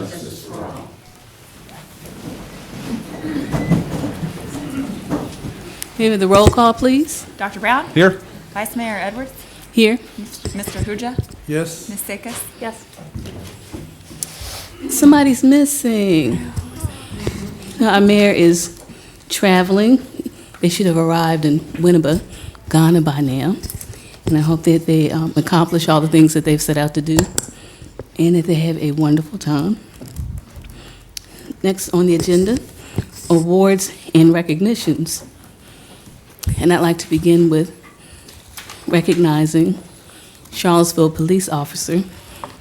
justice for all. May we have the roll call, please? Dr. Brown? Here. Vice Mayor Edwards? Here. Mr. Huja? Yes. Ms. Sakis? Yes. Somebody's missing. Our mayor is traveling. They should have arrived in Winneba, Ghana by now. And I hope that they accomplish all the things that they've set out to do and that they have a wonderful time. Next on the agenda, awards and recognitions. And I'd like to begin with recognizing Charlottesville Police Officer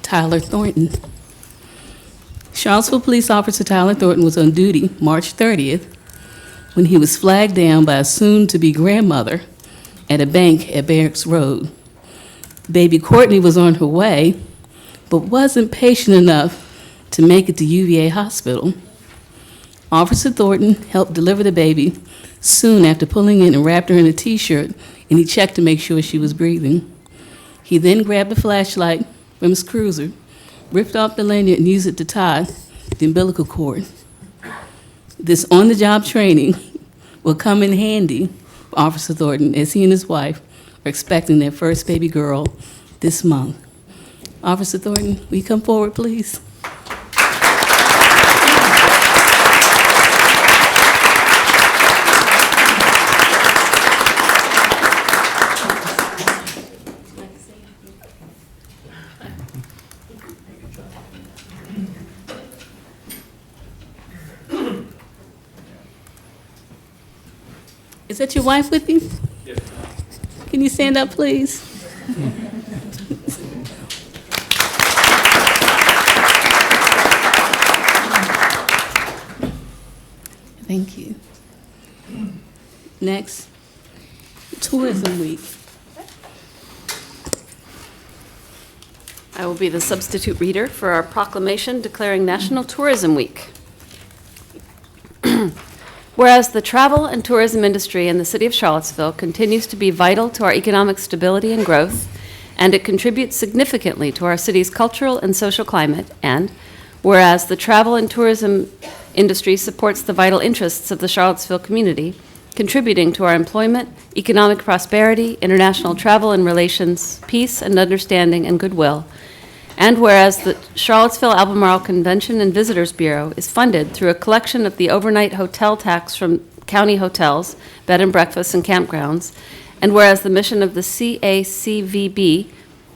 Tyler Thornton. Charlottesville Police Officer Tyler Thornton was on duty March 30th when he was flagged down by a soon-to-be grandmother at a bank at Barracks Road. Baby Courtney was on her way, but wasn't patient enough to make it to UVA Hospital. Officer Thornton helped deliver the baby soon after pulling in and wrapped her in a T-shirt, and he checked to make sure she was breathing. He then grabbed a flashlight from his cruiser, ripped off the lanyard, and used it to tie the umbilical cord. This on-the-job training will come in handy for Officer Thornton as he and his wife are expecting their first baby girl this month. Officer Thornton, will you come forward, please? Is that your wife with you? Yes. Can you stand up, please? Thank you. Next, Tourism Week. I will be the substitute reader for our proclamation declaring National Tourism Week. Whereas the travel and tourism industry in the city of Charlottesville continues to be vital to our economic stability and growth, and it contributes significantly to our city's cultural and social climate, and whereas the travel and tourism industry supports the vital interests of the Charlottesville community, contributing to our employment, economic prosperity, international travel and relations, peace and understanding and goodwill, and whereas the Charlottesville Albemarle Convention and Visitors Bureau is funded through a collection of the overnight hotel tax from county hotels, bed and breakfasts, and campgrounds, and whereas the mission of the CACVB,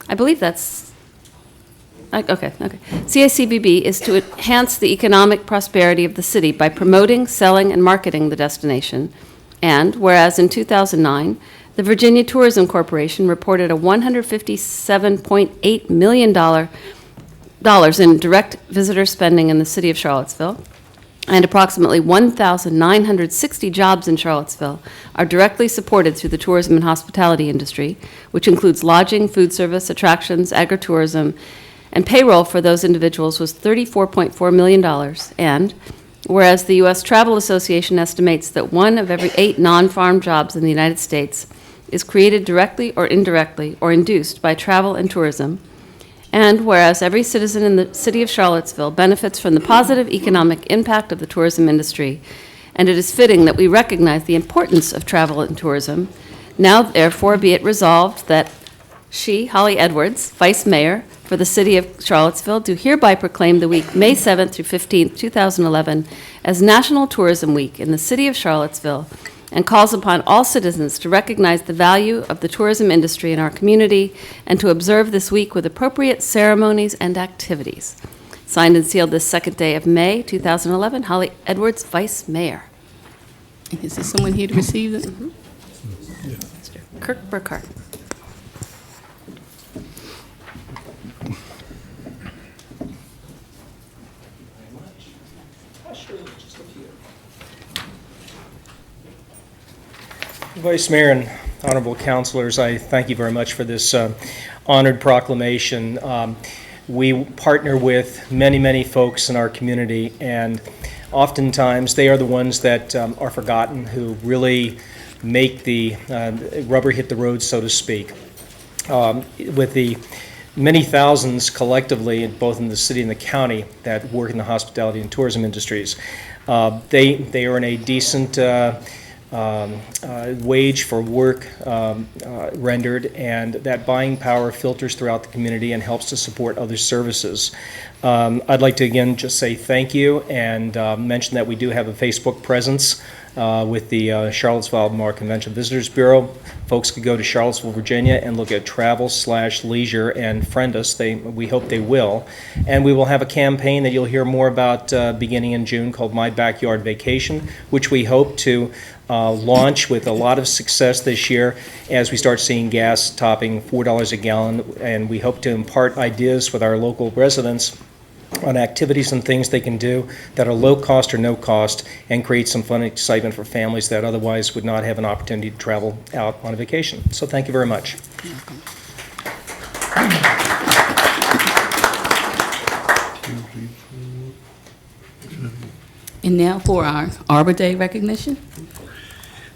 I believe that's, okay. CACVB is to enhance the economic prosperity of the city by promoting, selling, and marketing the destination, and whereas in 2009, the Virginia Tourism Corporation reported a $157.8 million in direct visitor spending in the city of Charlottesville, and approximately 1,960 jobs in Charlottesville are directly supported through the tourism and hospitality industry, which includes lodging, food service, attractions, agritourism, and payroll for those individuals was $34.4 million, and whereas the U.S. Travel Association estimates that 1 of every 8 non-farm jobs in the United States is created directly or indirectly or induced by travel and tourism, and whereas every citizen in the city of Charlottesville benefits from the positive economic impact of the tourism industry, and it is fitting that we recognize the importance of travel and tourism, now therefore be it resolved that she, Holly Edwards, Vice Mayor for the city of Charlottesville, do hereby proclaim the week May 7th through 15th, 2011 as National Tourism Week in the city of Charlottesville, and calls upon all citizens to recognize the value of the tourism industry in our community and to observe this week with appropriate ceremonies and activities. Signed and sealed this 2nd day of May, 2011, Holly Edwards, Vice Mayor. Is there someone here to receive it? Mr. Kirk Burkhart. Vice Mayor and honorable councilors, I thank you very much for this honored proclamation. We partner with many folks in our community, and oftentimes they are the ones that are forgotten, who really make the rubber hit the road, so to speak. With the many thousands collectively, both in the city and the county, that work in the hospitality and tourism industries. They earn a decent wage for work rendered, and that buying power filters throughout the community and helps to support other services. I'd like to again just say thank you and mention that we do have a Facebook presence with the Charlottesville Albemarle Convention Visitors Bureau. Folks could go to Charlottesville, Virginia and look at travel/leisure and friend us. We hope they will. And we will have a campaign that you'll hear more about beginning in June called My Backyard Vacation, which we hope to launch with a lot of success this year as we start seeing gas topping $4 a gallon. And we hope to impart ideas with our local residents on activities and things they can do that are low cost or no cost and create some fun and excitement for families that otherwise would not have an opportunity to travel out on a vacation. So thank you very much. And now for our Arbor Day recognition.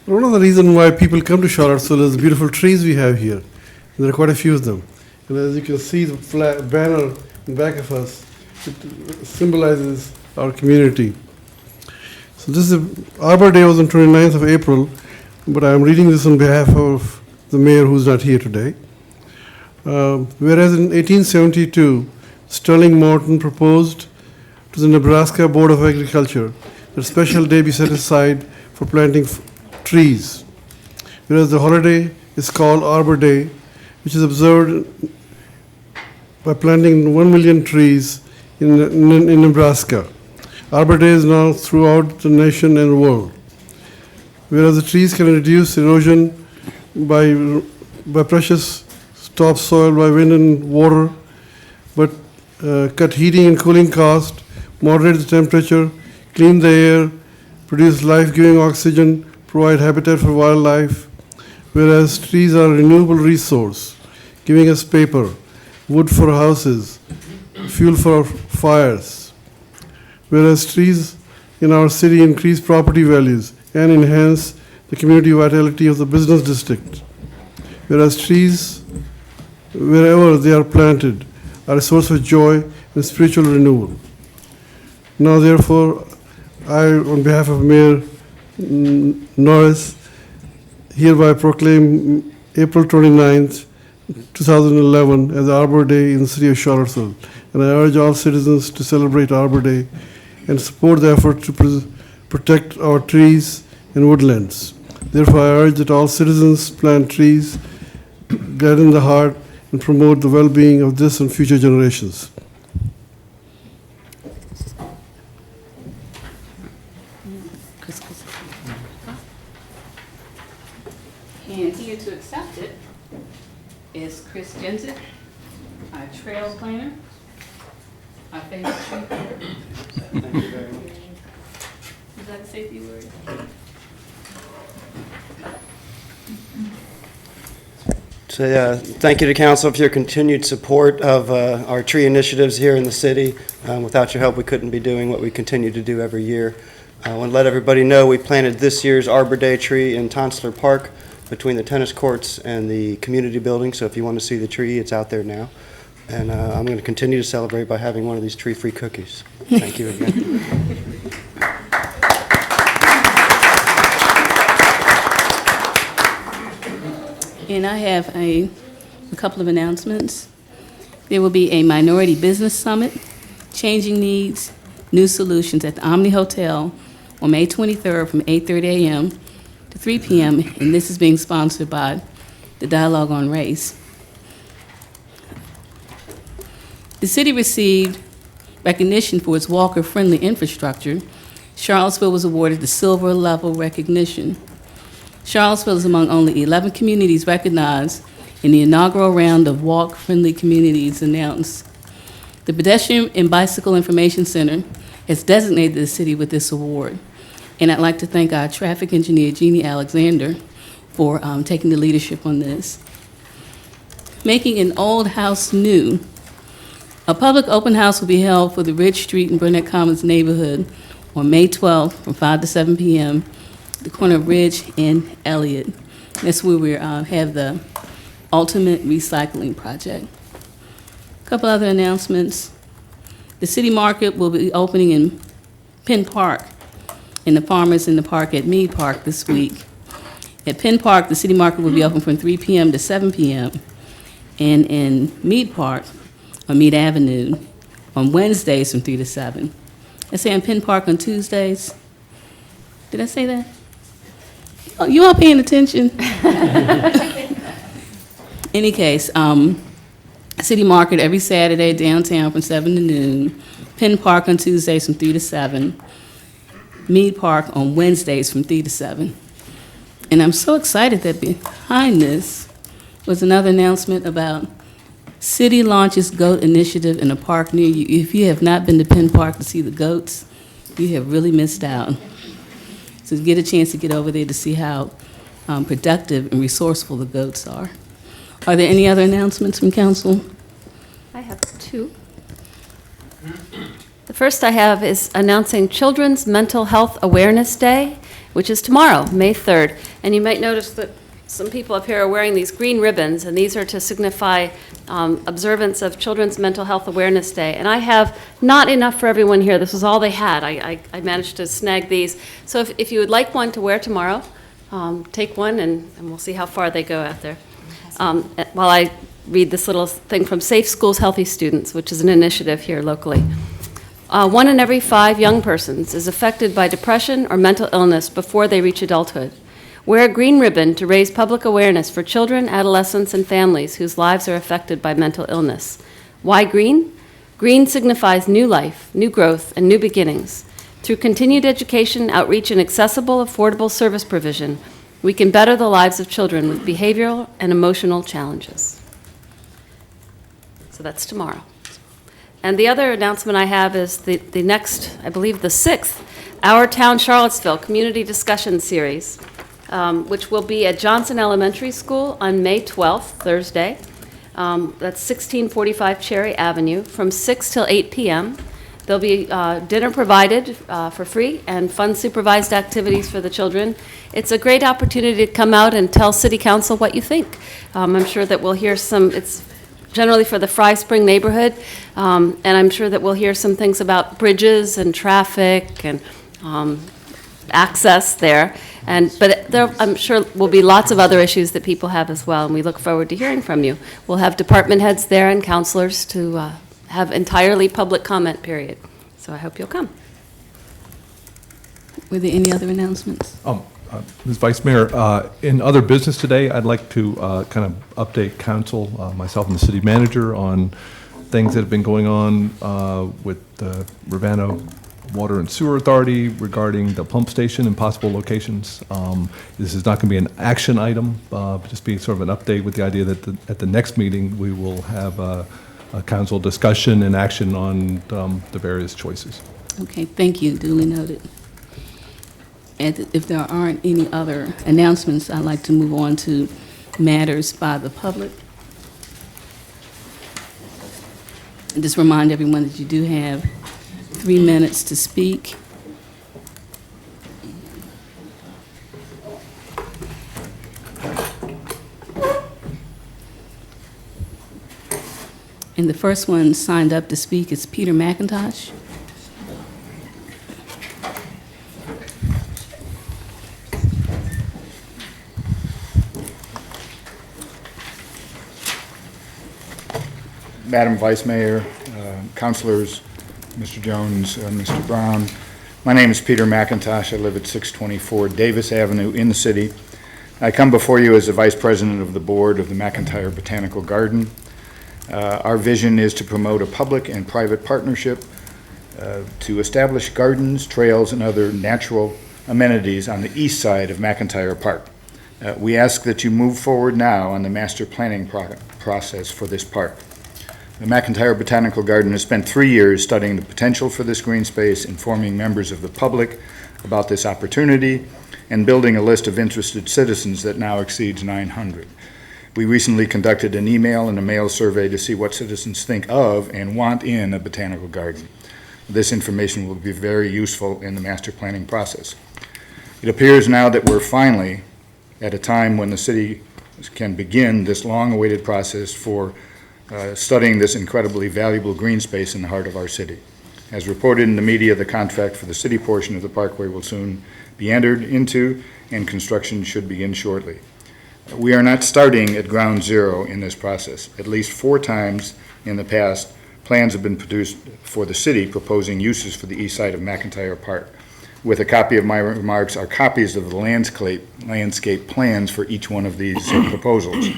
One of the reasons why people come to Charlottesville is the beautiful trees we have here. There are quite a few of them. And as you can see, the banner in back of us, it symbolizes our community. So this is Arbor Day was on 29th of April, but I'm reading this on behalf of the mayor who's not here today. Whereas in 1872, Sterling Morton proposed to the Nebraska Board of Agriculture that a special day be set aside for planting trees. Whereas the holiday is called Arbor Day, which is observed by planting 1 million trees in Nebraska. Arbor Day is now throughout the nation and the world. Whereas the trees can reduce erosion by precious topsoil by wind and water, but cut heating and cooling cost, moderate the temperature, clean the air, produce life-giving oxygen, provide habitat for wildlife, whereas trees are a renewable resource, giving us paper, wood for houses, fuel for fires, whereas trees in our city increase property values and enhance the community vitality of the business district, whereas trees, wherever they are planted, are a source of joy and spiritual renewal. Now, therefore, I, on behalf of Mayor Norris, hereby proclaim April 29th, 2011 as Arbor Day in the city of Charlottesville. And I urge all citizens to celebrate Arbor Day and support the effort to protect our trees and woodlands. Therefore, I urge that all citizens plant trees, gladden the heart, and promote the well-being of this and future generations. And here to accept it is Chris Jensen, our trail planner, our favorite tree planner. Thank you very much. Would you like to say a few words? So, thank you to Council for your continued support of our tree initiatives here in the city. Without your help, we couldn't be doing what we continue to do every year. I want to let everybody know we planted this year's Arbor Day tree in Tonsler Park between the tennis courts and the community building. So if you want to see the tree, it's out there now. And I'm going to continue to celebrate by having one of these tree-free cookies. Thank you again. And I have a couple of announcements. There will be a minority business summit, Changing Needs, New Solutions at the Omni Hotel on May 23rd from 8:30 a.m. to 3 p.m., and this is being sponsored by the Dialogue on Race. The city received recognition for its walker-friendly infrastructure. Charlottesville was awarded the silver level recognition. Charlottesville is among only 11 communities recognized in the inaugural round of Walk-Friendly Communities announced. The Pedestrian and Bicycle Information Center has designated the city with this award. And I'd like to thank our traffic engineer, Jeannie Alexander, for taking the leadership on this. Making an old house new. A public open house will be held for the Ridge Street and Burnett Commons neighborhood on May 12th from 5 to 7 p.m. at the corner of Ridge and Elliott. That's where we have the Ultimate Recycling Project. Couple other announcements. The city market will be opening in Penn Park, in the Farmers in the Park at Mead Park this week. At Penn Park, the city market will be open from 3 p.m. to 7 p.m. And in Mead Park, on Mead Avenue, on Wednesdays from 3 to 7. I say in Penn Park on Tuesdays. Did I say that? Oh, you all paying attention? Any case, City Market every Saturday downtown from 7 to noon. Penn Park on Tuesdays from 3 to 7. Mead Park on Wednesdays from 3 to 7. And I'm so excited that behind this was another announcement about City launches goat initiative in a park near you. If you have not been to Penn Park to see the goats, you have really missed out. So get a chance to get over there to see how productive and resourceful the goats are. Are there any other announcements from council? I have two. The first I have is announcing Children's Mental Health Awareness Day, which is tomorrow, May 3rd. And you might notice that some people up here are wearing these green ribbons, and these are to signify observance of Children's Mental Health Awareness Day. And I have not enough for everyone here. This was all they had. I managed to snag these. So if you would like one to wear tomorrow, take one, and we'll see how far they go out there. While I read this little thing from Safe Schools, Healthy Students, which is an initiative here locally. 1 in every 5 young persons is affected by depression or mental illness before they reach adulthood. Wear a green ribbon to raise public awareness for children, adolescents, and families whose lives are affected by mental illness. Why green? Green signifies new life, new growth, and new beginnings. Through continued education, outreach, and accessible, affordable service provision, we can better the lives of children with behavioral and emotional challenges. So that's tomorrow. And the other announcement I have is the next, I believe the 6th, Our Town Charlottesville Community Discussion Series, which will be at Johnson Elementary School on May 12th, Thursday. That's 1645 Cherry Avenue, from 6 till 8 p.m. There'll be dinner provided for free and fun supervised activities for the children. It's a great opportunity to come out and tell City Council what you think. I'm sure that we'll hear some, it's generally for the Fry Spring neighborhood, and I'm sure that we'll hear some things about bridges and traffic and access there. But there, I'm sure, will be lots of other issues that people have as well, and we look forward to hearing from you. We'll have department heads there and counselors to have entirely public comment period. So I hope you'll come. Were there any other announcements? Ms. Vice Mayor, in other business today, I'd like to kind of update council, myself and the city manager, on things that have been going on with the Ravenna Water and Sewer Authority regarding the pump station and possible locations. This is not going to be an action item, but just be sort of an update with the idea that at the next meeting, we will have a council discussion and action on the various choices. Okay, thank you, duly noted. And if there aren't any other announcements, I'd like to move on to matters by the public. And just remind everyone that you do have 3 minutes to speak. And the first one signed up to speak is Peter McIntosh. Madam Vice Mayor, councilors, Mr. Jones, Mr. Brown. My name is Peter McIntosh. I live at 624 Davis Avenue in the city. I come before you as the Vice President of the Board of the McIntyre Botanical Garden. Our vision is to promote a public and private partnership to establish gardens, trails, and other natural amenities on the east side of McIntyre Park. We ask that you move forward now on the master planning process for this park. The McIntyre Botanical Garden has spent 3 years studying the potential for this green space, informing members of the public about this opportunity, and building a list of interested citizens that now exceeds 900. We recently conducted an email and a mail survey to see what citizens think of and want in a botanical garden. This information will be very useful in the master planning process. It appears now that we're finally at a time when the city can begin this long-awaited process for studying this incredibly valuable green space in the heart of our city. As reported in the media, the contract for the city portion of the parkway will soon be entered into, and construction should begin shortly. We are not starting at ground zero in this process. At least 4 times in the past, plans have been produced for the city proposing uses for the east side of McIntyre Park. With a copy of my remarks are copies of the landscape plans for each one of these proposals.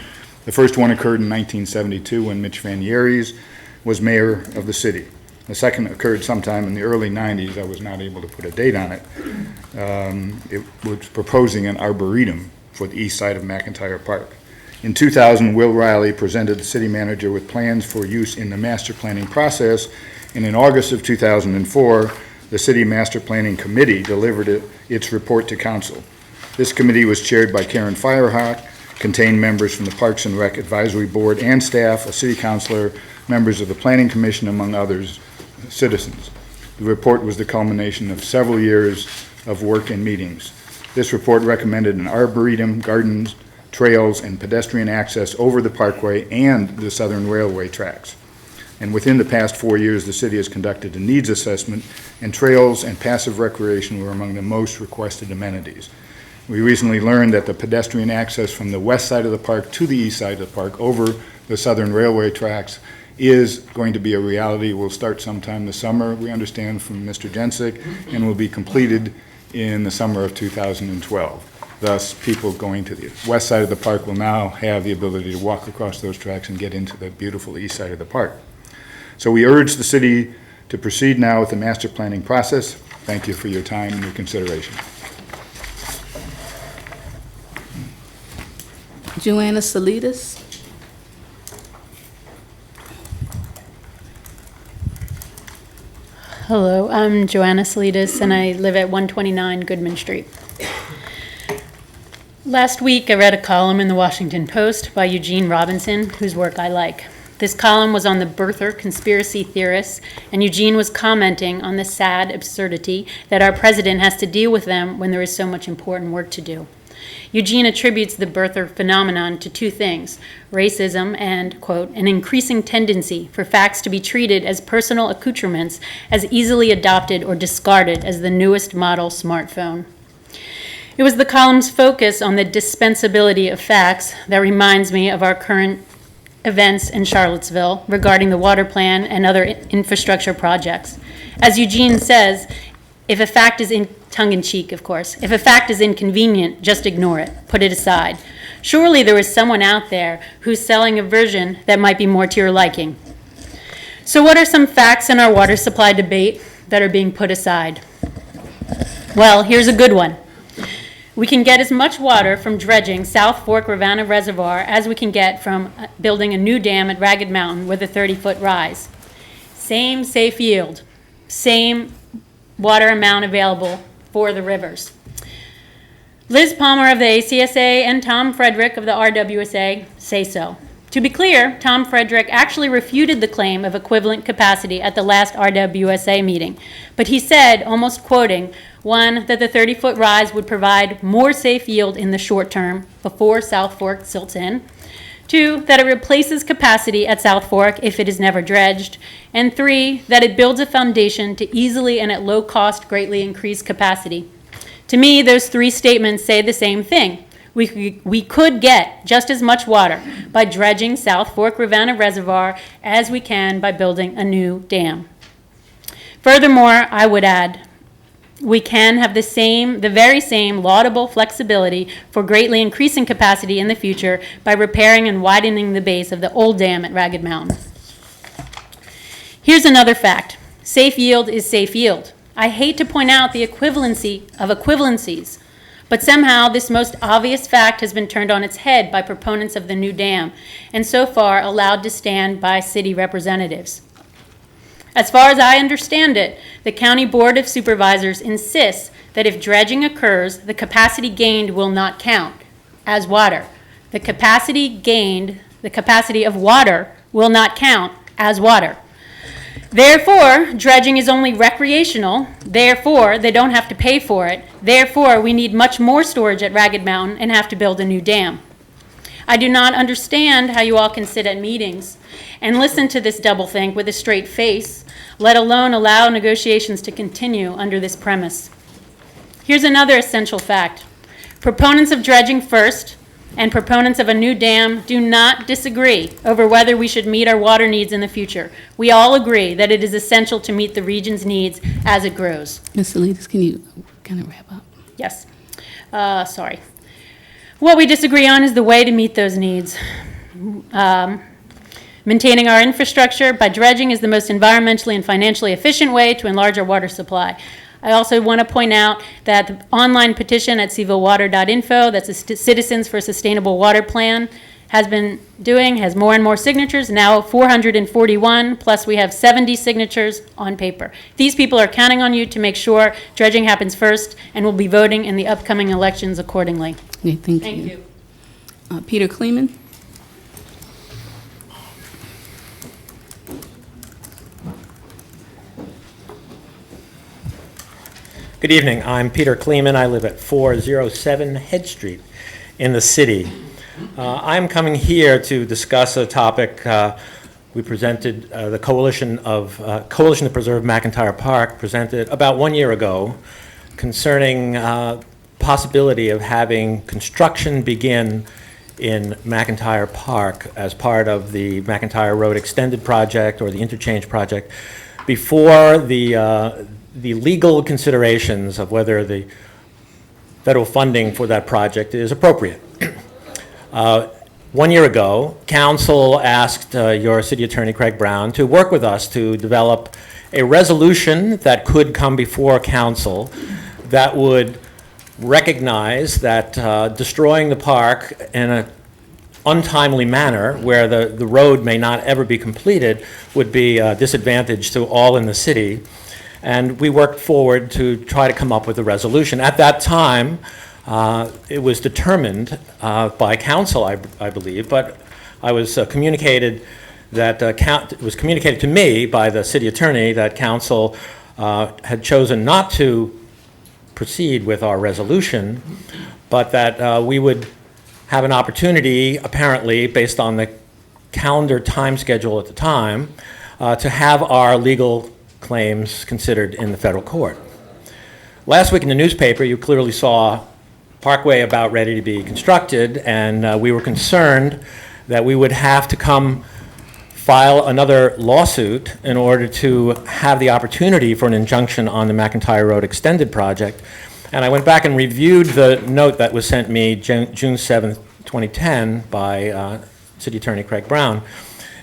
The first one occurred in 1972 when Mitch Van Yeries was mayor of the city. The second occurred sometime in the early 90s. I was not able to put a date on it. It was proposing an arboretum for the east side of McIntyre Park. In 2000, Will Riley presented the city manager with plans for use in the master planning process, and in August of 2004, the City Master Planning Committee delivered its report to council. This committee was chaired by Karen Firehawk, contained members from the Parks and Rec Advisory Board and staff, a city councilor, members of the Planning Commission, among others, citizens. The report was the culmination of several years of work and meetings. This report recommended an arboretum, gardens, trails, and pedestrian access over the parkway and the Southern Railway tracks. And within the past 4 years, the city has conducted a needs assessment, and trails and passive recreation were among the most requested amenities. We recently learned that the pedestrian access from the west side of the park to the east side of the park over the Southern Railway tracks is going to be a reality. Will start sometime this summer, we understand from Mr. Jensick, and will be completed in the summer of 2012. Thus, people going to the west side of the park will now have the ability to walk across those tracks and get into the beautiful east side of the park. So we urge the city to proceed now with the master planning process. Thank you for your time and your consideration. Joanna Salidas. Hello, I'm Joanna Salidas, and I live at 129 Goodman Street. Last week, I read a column in the Washington Post by Eugene Robinson, whose work I like. This column was on the birther conspiracy theorists, and Eugene was commenting on the sad absurdity that our president has to deal with them when there is so much important work to do. Eugene attributes the birther phenomenon to 2 things, racism and, quote, an increasing tendency for facts to be treated as personal accoutrements as easily adopted or discarded as the newest model smartphone. It was the column's focus on the dispensability of facts that reminds me of our current events in Charlottesville regarding the water plan and other infrastructure projects. As Eugene says, if a fact is tongue-in-cheek, of course, if a fact is inconvenient, just ignore it, put it aside. Surely there is someone out there who's selling a version that might be more to your liking. So what are some facts in our water supply debate that are being put aside? Well, here's a good one. We can get as much water from dredging South Fork Ravenna Reservoir as we can get from building a new dam at Ragged Mountain with a 30-foot rise. Same safe yield, same water amount available for the rivers. Liz Palmer of the ACSA and Tom Frederick of the RWSA say so. To be clear, Tom Frederick actually refuted the claim of equivalent capacity at the last RWSA meeting, but he said, almost quoting, 1, that the 30-foot rise would provide more safe yield in the short term before South Fork silts in, 2, that it replaces capacity at South Fork if it is never dredged, and 3, that it builds a foundation to easily and at low cost greatly increase capacity. To me, those 3 statements say the same thing. We could get just as much water by dredging South Fork Ravenna Reservoir as we can by building a new dam. Furthermore, I would add, we can have the very same laudable flexibility for greatly increasing capacity in the future by repairing and widening the base of the old dam at Ragged Mountain. Here's another fact. Safe yield is safe yield. I hate to point out the equivalency of equivalencies, but somehow this most obvious fact has been turned on its head by proponents of the new dam, and so far allowed to stand by city representatives. As far as I understand it, the County Board of Supervisors insists that if dredging occurs, the capacity gained will not count as water. The capacity gained, the capacity of water will not count as water. Therefore, dredging is only recreational. Therefore, they don't have to pay for it. Therefore, we need much more storage at Ragged Mountain and have to build a new dam. I do not understand how you all can sit at meetings and listen to this doublethink with a straight face, let alone allow negotiations to continue under this premise. Here's another essential fact. Proponents of dredging first and proponents of a new dam do not disagree over whether we should meet our water needs in the future. We all agree that it is essential to meet the region's needs as it grows. Ms. Salinas, can you kind of wrap up? Yes. Sorry. What we disagree on is the way to meet those needs. Maintaining our infrastructure by dredging is the most environmentally and financially efficient way to enlarge our water supply. I also want to point out that the online petition at cvillewater.info, that's a Citizens for a Sustainable Water Plan, has more and more signatures, now 441, plus we have 70 signatures on paper. These people are counting on you to make sure dredging happens first, and will be voting in the upcoming elections accordingly. Okay, thank you. Peter Kleeman? Good evening. I'm Peter Kleeman. I live at 407 Head Street in the city. I'm coming here to discuss a topic we presented, the Coalition to Preserve McIntyre Park presented about 1 year ago concerning possibility of having construction begin in McIntyre Park as part of the McIntyre Road Extended Project or the Interchange Project before the legal considerations of whether the federal funding for that project is appropriate. 1 year ago, Council asked your City Attorney Craig Brown to work with us to develop a resolution that could come before Council that would recognize that destroying the park in an untimely manner, where the road may not ever be completed, would be a disadvantage to all in the city. And we worked forward to try to come up with a resolution. At that time, it was determined by Council, I believe, but I was communicated that it was communicated to me by the City Attorney that Council had chosen not to proceed with our resolution, but that we would have an opportunity, apparently, based on the calendar time schedule at the time, to have our legal claims considered in the federal court. Last week in the newspaper, you clearly saw Parkway about ready to be constructed, and we were concerned that we would have to come file another lawsuit in order to have the opportunity for an injunction on the McIntyre Road Extended Project. And I went back and reviewed the note that was sent me June 7th, 2010 by City Attorney Craig Brown.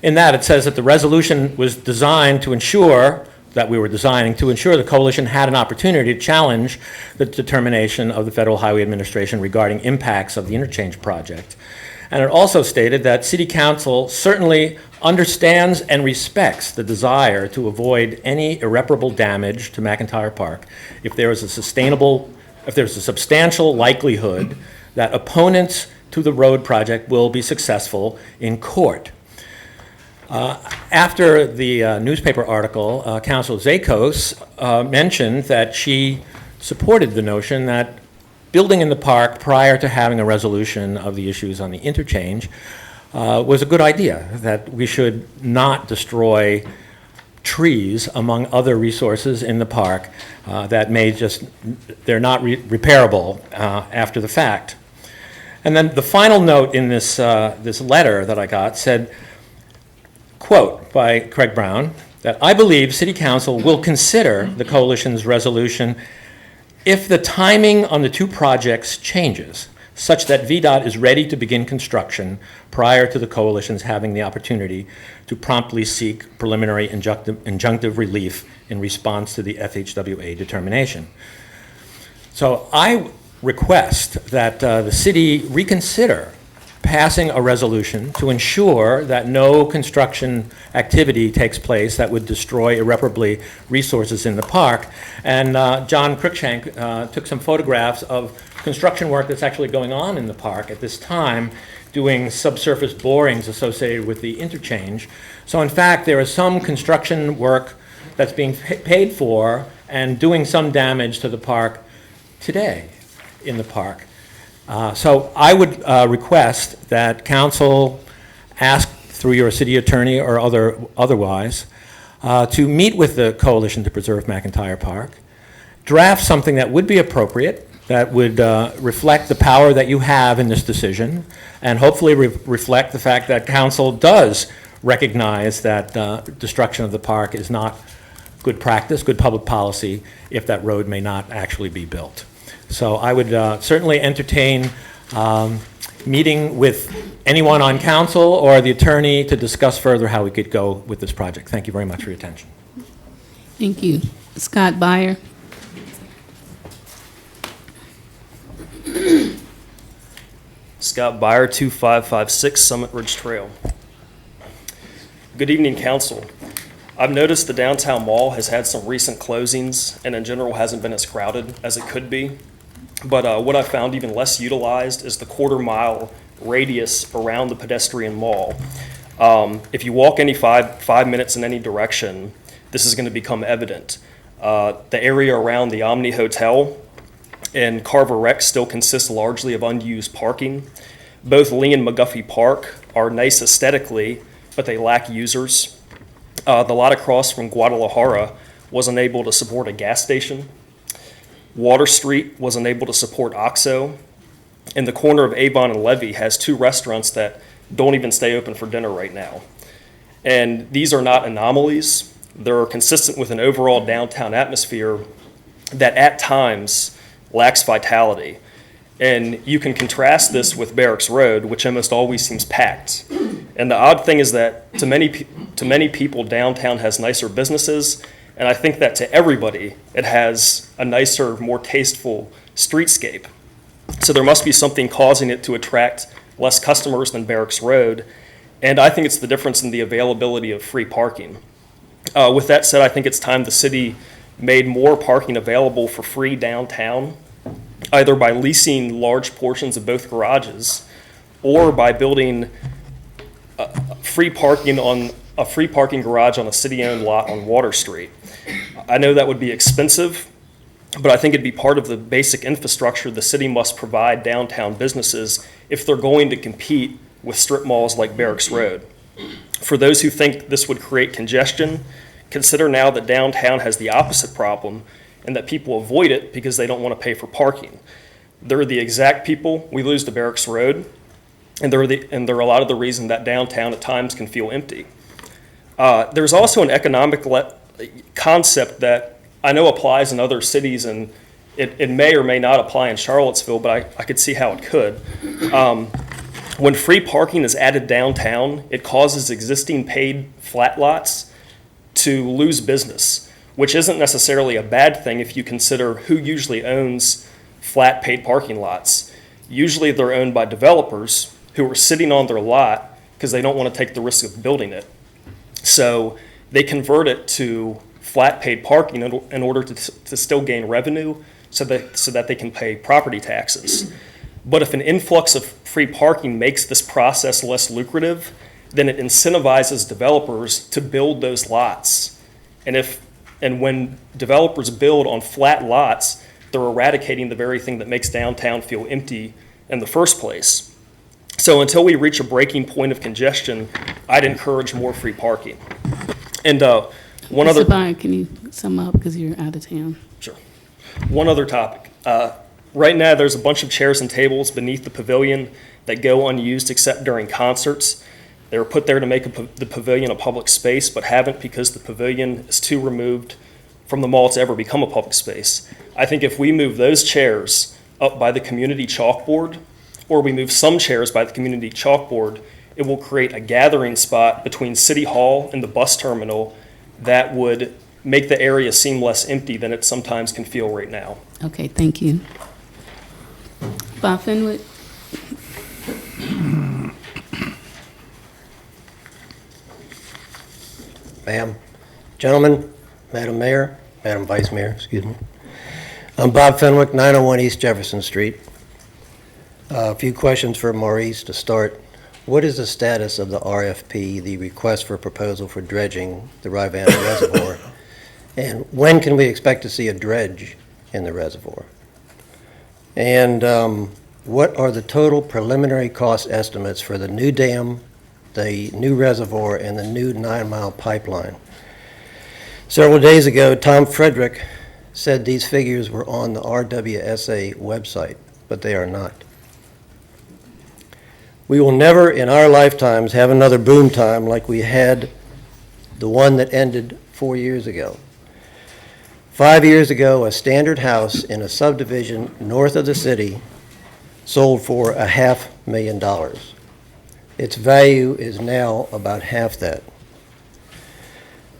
In that, it says that the resolution was designed to ensure the coalition had an opportunity to challenge the determination of the Federal Highway Administration regarding impacts of the interchange project. And it also stated that City Council certainly understands and respects the desire to avoid any irreparable damage to McIntyre Park if there is a substantial likelihood that opponents to the road project will be successful in court. After the newspaper article, Councilor Zakos mentioned that she supported the notion that building in the park prior to having a resolution of the issues on the interchange was a good idea, that we should not destroy trees among other resources in the park that they're not repairable after the fact. And then the final note in this letter that I got said, quote by Craig Brown, that I believe City Council will consider the coalition's resolution if the timing on the two projects changes, such that VDOT is ready to begin construction prior to the coalition's having the opportunity to promptly seek preliminary injunctive relief in response to the FHWA determination. So I request that the city reconsider passing a resolution to ensure that no construction activity takes place that would destroy irreparably resources in the park. And John Cruikshank took some photographs of construction work that's actually going on in the park at this time, doing subsurface borings associated with the interchange. So in fact, there is some construction work that's being paid for and doing some damage to the park today in the park. So I would request that Council ask through your city attorney or otherwise, to meet with the Coalition to Preserve McIntyre Park, draft something that would be appropriate, that would reflect the power that you have in this decision, and hopefully reflect the fact that council does recognize that destruction of the park is not good practice, good public policy, if that road may not actually be built. So I would certainly entertain meeting with anyone on council or the attorney to discuss further how we could go with this project. Thank you very much for your attention. Thank you. Scott Byer. Scott Byer, 2556 Summit Ridge Trail. Good evening, council. I've noticed the downtown mall has had some recent closings and in general hasn't been as crowded as it could be. But what I found even less utilized is the quarter-mile radius around the pedestrian mall. If you walk any five minutes in any direction, this is going to become evident. The area around the Omni Hotel and Carver Rec still consists largely of unused parking. Both Lee and McGuffey Park are nice aesthetically, but they lack users. The lot across from Guadalajara wasn't able to support a gas station. Water Street wasn't able to support OXXO. And the corner of Avon and Levy has two restaurants that don't even stay open for dinner right now. And these are not anomalies. They're consistent with an overall downtown atmosphere that at times lacks vitality. And you can contrast this with Barracks Road, which almost always seems packed. And the odd thing is that to many people, downtown has nicer businesses, and I think that to everybody, it has a nicer, more tasteful streetscape. So there must be something causing it to attract less customers than Barracks Road, and I think it's the difference in the availability of free parking. With that said, I think it's time the city made more parking available for free downtown, either by leasing large portions of both garages or by building a free parking garage on a city-owned lot on Water Street. I know that would be expensive, but I think it'd be part of the basic infrastructure the city must provide downtown businesses if they're going to compete with strip malls like Barracks Road. For those who think this would create congestion, consider now that downtown has the opposite problem and that people avoid it because they don't want to pay for parking. They're the exact people we lose to Barracks Road, and they're a lot of the reason that downtown at times can feel empty. There's also an economic concept that I know applies in other cities, and it may or may not apply in Charlottesville, but I could see how it could. When free parking is added downtown, it causes existing paid flat lots to lose business, which isn't necessarily a bad thing if you consider who usually owns flat paid parking lots. Usually they're owned by developers who are sitting on their lot because they don't want to take the risk of building it. So they convert it to flat paid parking in order to still gain revenue so that they can pay property taxes. But if an influx of free parking makes this process less lucrative, then it incentivizes developers to build those lots. And when developers build on flat lots, they're eradicating the very thing that makes downtown feel empty in the first place. So until we reach a breaking point of congestion, I'd encourage more free parking. And one Mr. other... Byer, can you sum up because you're out of town? Sure. One other topic. Right now, there's a bunch of chairs and tables beneath the pavilion that go unused except during concerts. They were put there to make the pavilion a public space, but haven't because the pavilion is too removed from the mall to ever become a public space. I think if we move those chairs up by the community chalkboard, or we move some chairs by the community chalkboard, it will create a gathering spot between City Hall and the bus terminal that would make the area seem less empty than it sometimes can feel right now. Okay, thank you. Bob Fenwick? Ma'am, gentlemen, Madam Mayor, Madam Vice Mayor, excuse me. I'm Bob Fenwick, 901 East Jefferson Street. A few questions for Maurice to start. What is the status of the RFP, the request for proposal for dredging the Rivanna Reservoir? And when can we expect to see a dredge in the reservoir? And what are the total preliminary cost estimates for the new dam the new reservoir and the new 9-mile pipeline. Several days ago, Tom Frederick said these figures were on the RWSA website, but they are not. We will never in our lifetimes have another boom time like we had the one that ended 4 years ago. 5 years ago, a standard house in a subdivision north of the city sold for $500,000. Its value is now about half that.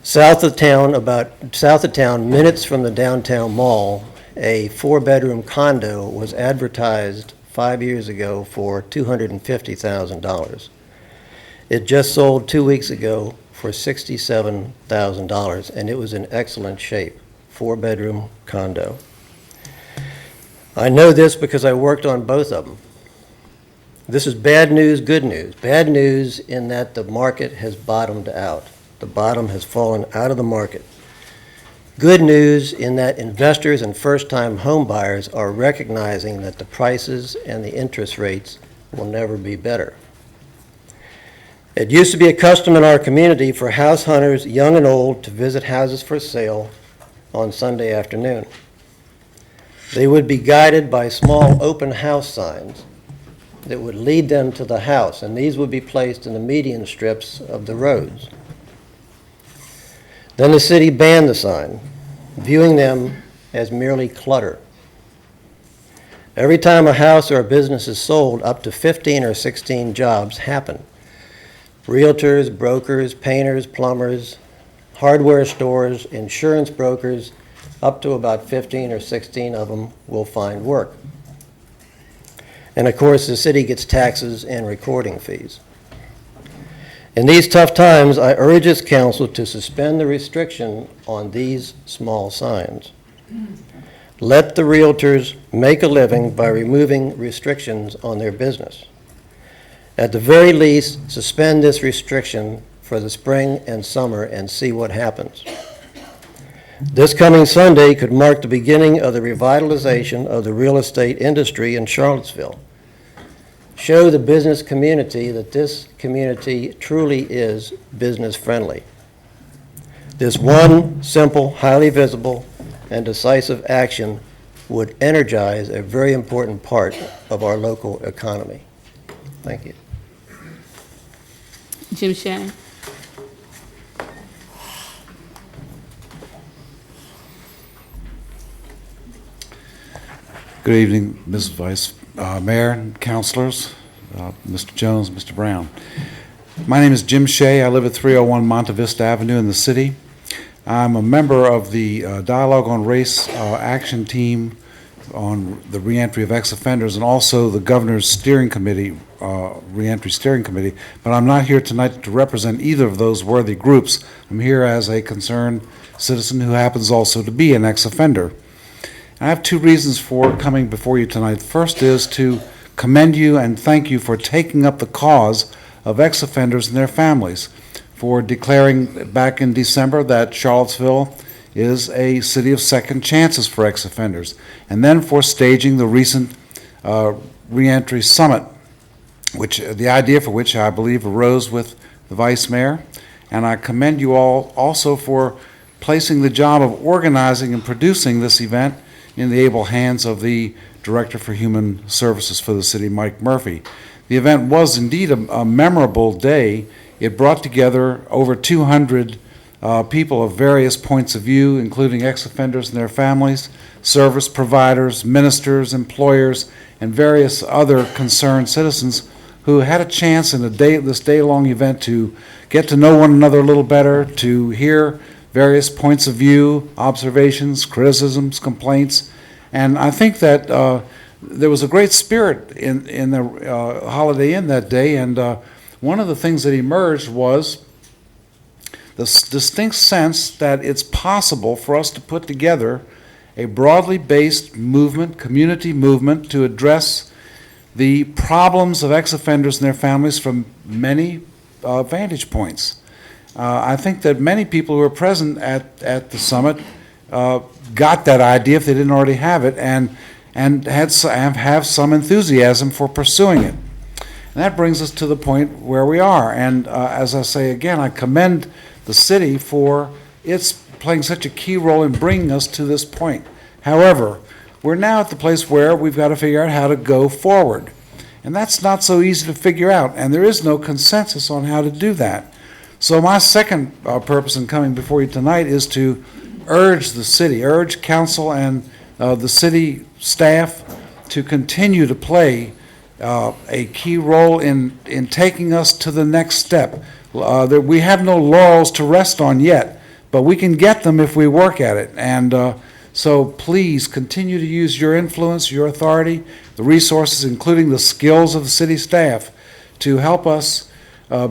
South of town, minutes from the downtown mall, a 4-bedroom condo was advertised 5 years ago for $250,000. It just sold 2 weeks ago for $67,000, and it was in excellent shape, 4-bedroom condo. I know this because I worked on both of them. This is bad news, good news. Bad news in that the market has bottomed out. The bottom has fallen out of the market. Good news in that investors and first-time home buyers are recognizing that the prices and the interest rates will never be better. It used to be a custom in our community for house hunters, young and old, to visit houses for sale on Sunday afternoon. They would be guided by small open house signs that would lead them to the house, and these would be placed in the median strips of the roads. Then the city banned the sign, viewing them as merely clutter. Every time a house or a business is sold, up to 15 or 16 jobs happen. Realtors, brokers, painters, plumbers, hardware stores, insurance brokers, up to about 15 or 16 of them will find work. And of course, the city gets taxes and recording fees. In these tough times, I urge this council to suspend the restriction on these small signs. Let the realtors make a living by removing restrictions on their business. At the very least, suspend this restriction for the spring and summer and see what happens. This coming Sunday could mark the beginning of the revitalization of the real estate industry in Charlottesville. Show the business community that this community truly is business friendly. This one simple, highly visible, and decisive action would energize a very important part of our local economy. Thank you. Jim Shannon. Good evening, Ms. Vice Mayor and councilors, Mr. Jones, Mr. Brown. My name is Jim Shea. I live at 301 Monte Vista Avenue in the city. I'm a member of the Dialogue on Race Action Team on the reentry of ex-offenders and also the Governor's Steering Committee, Reentry Steering Committee, but I'm not here tonight to represent either of those worthy groups. I'm here as a concerned citizen who happens also to be an ex-offender. I have two reasons for coming before you tonight. First is to commend you and thank you for taking up the cause of ex-offenders and their families, for declaring back in December that Charlottesville is a city of second chances for ex-offenders, and then for staging the recent reentry summit, which the idea for which I believe arose with the Vice Mayor. And I commend you all also for placing the job of organizing and producing this event in the able hands of the Director for Human Services for the city, Mike Murphy. The event was indeed a memorable day. It brought together over 200 people of various points of view, including ex-offenders and their families, service providers, ministers, employers, and various other concerned citizens who had a chance in this day-long event to get to know one another a little better, to hear various points of view, observations, criticisms, complaints. And I think that there was a great spirit in the Holiday Inn that day, and one of the things that emerged was the distinct sense that it's possible for us to put together a broadly based movement, community movement, to address the problems of ex-offenders and their families from many vantage points. I think that many people who were present at the summit got that idea, if they didn't already have it, and have some enthusiasm for pursuing it. And that brings us to the point where we are. And as I say again, I commend the city for its playing such a key role in bringing us to this point. However, we're now at the place where we've got to figure out how to go forward. And that's not so easy to figure out, and there is no consensus on how to do that. So my second purpose in coming before you tonight is to urge the city, urge council and the city staff to continue to play a key role in taking us to the next step. We have no laurels to rest on yet, but we can get them if we work at it. And so please continue to use your influence, your authority, the resources, including the skills of the city staff, to help us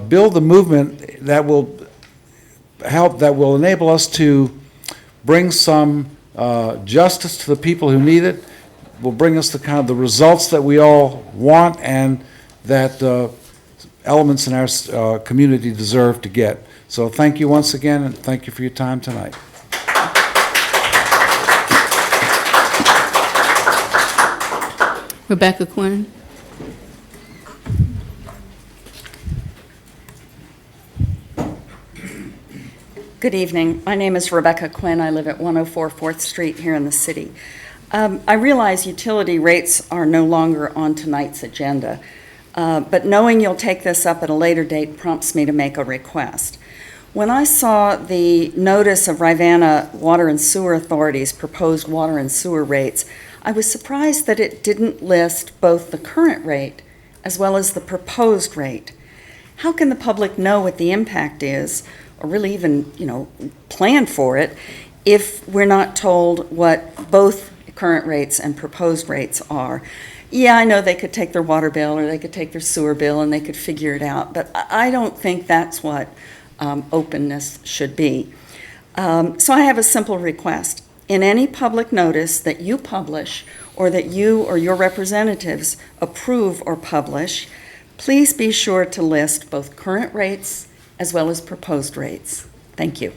build the movement that will enable us to bring some justice to the people who need it, will bring us the kind of the results that we all want and that elements in our community deserve to get. So thank you once again, and thank you for your time tonight. Rebecca Quinn. Good evening. My name is Rebecca Quinn. I live at 104 4th Street here in the city. I realize utility rates are no longer on tonight's agenda, but knowing you'll take this up at a later date prompts me to make a request. When I saw the notice of Rivanna Water and Sewer Authority's proposed water and sewer rates, I was surprised that it didn't list both the current rate as well as the proposed rate. How can the public know what the impact is, or really even, plan for it, if we're not told what both current rates and proposed rates are? Yeah, I know they could take their water bill or they could take their sewer bill and they could figure it out, but I don't think that's what openness should be. So I have a simple request. In any public notice that you publish or that you or your representatives approve or publish, please be sure to list both current rates as well as proposed rates. Thank you.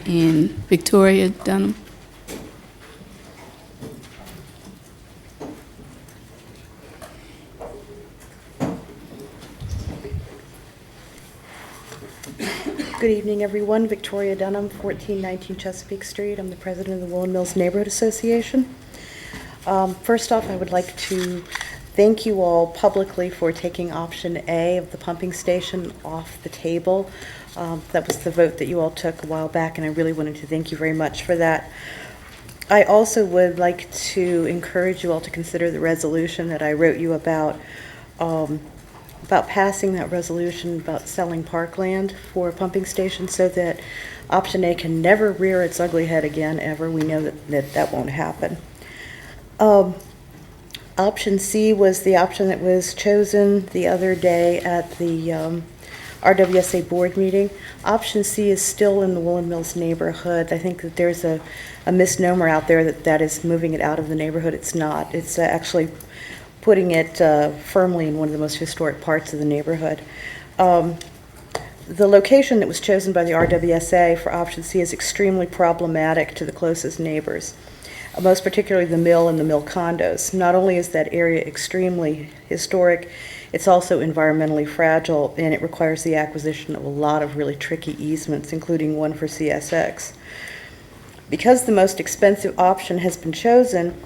And Victoria Dunham. Good evening, everyone. Victoria Dunham, 1419 Chesapeake Street. I'm the president of the Woolen Mills Neighborhood Association. First off, I would like to thank you all publicly for taking option A of the pumping station off the table. That was the vote that you all took a while back, and I really wanted to thank you very much for that. I also would like to encourage you all to consider the resolution that I wrote you about passing that resolution about selling parkland for a pumping station so that option A can never rear its ugly head again, ever. We know that won't happen. Option C was the option that was chosen the other day at the RWSA board meeting. Option C is still in the Woolen Mills neighborhood. I think that there's a misnomer out there that is moving it out of the neighborhood. It's not. It's actually putting it firmly in one of the most historic parts of the neighborhood. The location that was chosen by the RWSA for option C is extremely problematic to the closest neighbors, most particularly the mill and the mill condos. Not only is that area extremely historic, it's also environmentally fragile, and it requires the acquisition of a lot of really tricky easements, including one for CSX. Because the most expensive option has been chosen,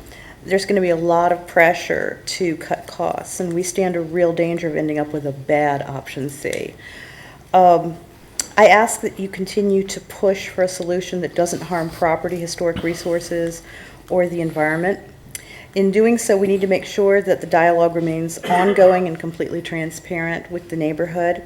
there's going to be a lot of pressure to cut costs, and we stand a real danger of ending up with a bad option C. I ask that you continue to push for a solution that doesn't harm property, historic resources, or the environment. In doing so, we need to make sure that the dialogue remains ongoing and completely transparent with the neighborhood.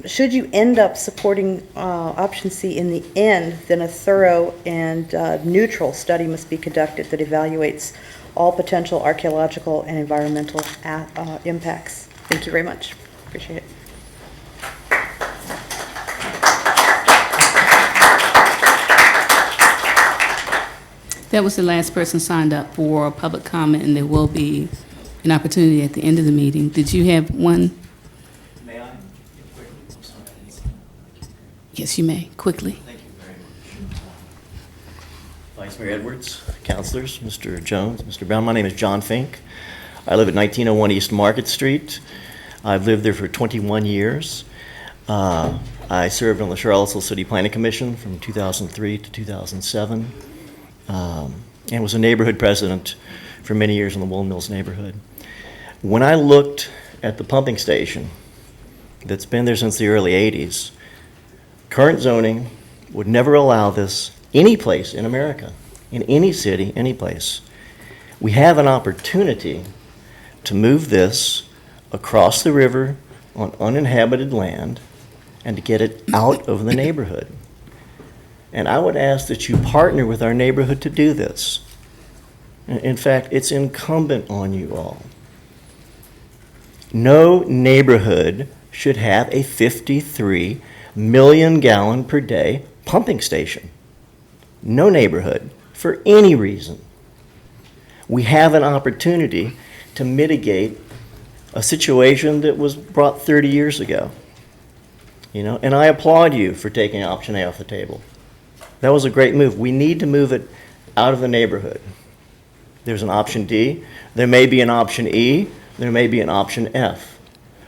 Should you end up supporting option C in the end, then a thorough and neutral study must be conducted that evaluates all potential archaeological and environmental impacts. Thank you very much. Appreciate it. That was the last person signed up for public comment, and there will be an opportunity at the end of the meeting. Did you have one? May I? Yes, you may. Quickly. Thank you very much. Vice Mayor Edwards, councilors, Mr. Jones, Mr. Brown. My name is John Fink. I live at 1901 East Market Street. I've lived there for 21 years. I served on the Charlottesville City Planning Commission from 2003 to 2007, and was a neighborhood president for many years in the Woolen Mills neighborhood. When I looked at the pumping station that's been there since the early 80s, current zoning would never allow this any place in America, in any city, any place. We have an opportunity to move this across the river on uninhabited land and to get it out of the neighborhood. And I would ask that you partner with our neighborhood to do this. In fact, it's incumbent on you all. No neighborhood should have a 53 million gallon per day pumping station. No neighborhood, for any reason. We have an opportunity to mitigate a situation that was brought 30 years ago. And I applaud you for taking option A off the table. That was a great move. We need to move it out of the neighborhood. There's an option D, there may be an option E, there may be an option F.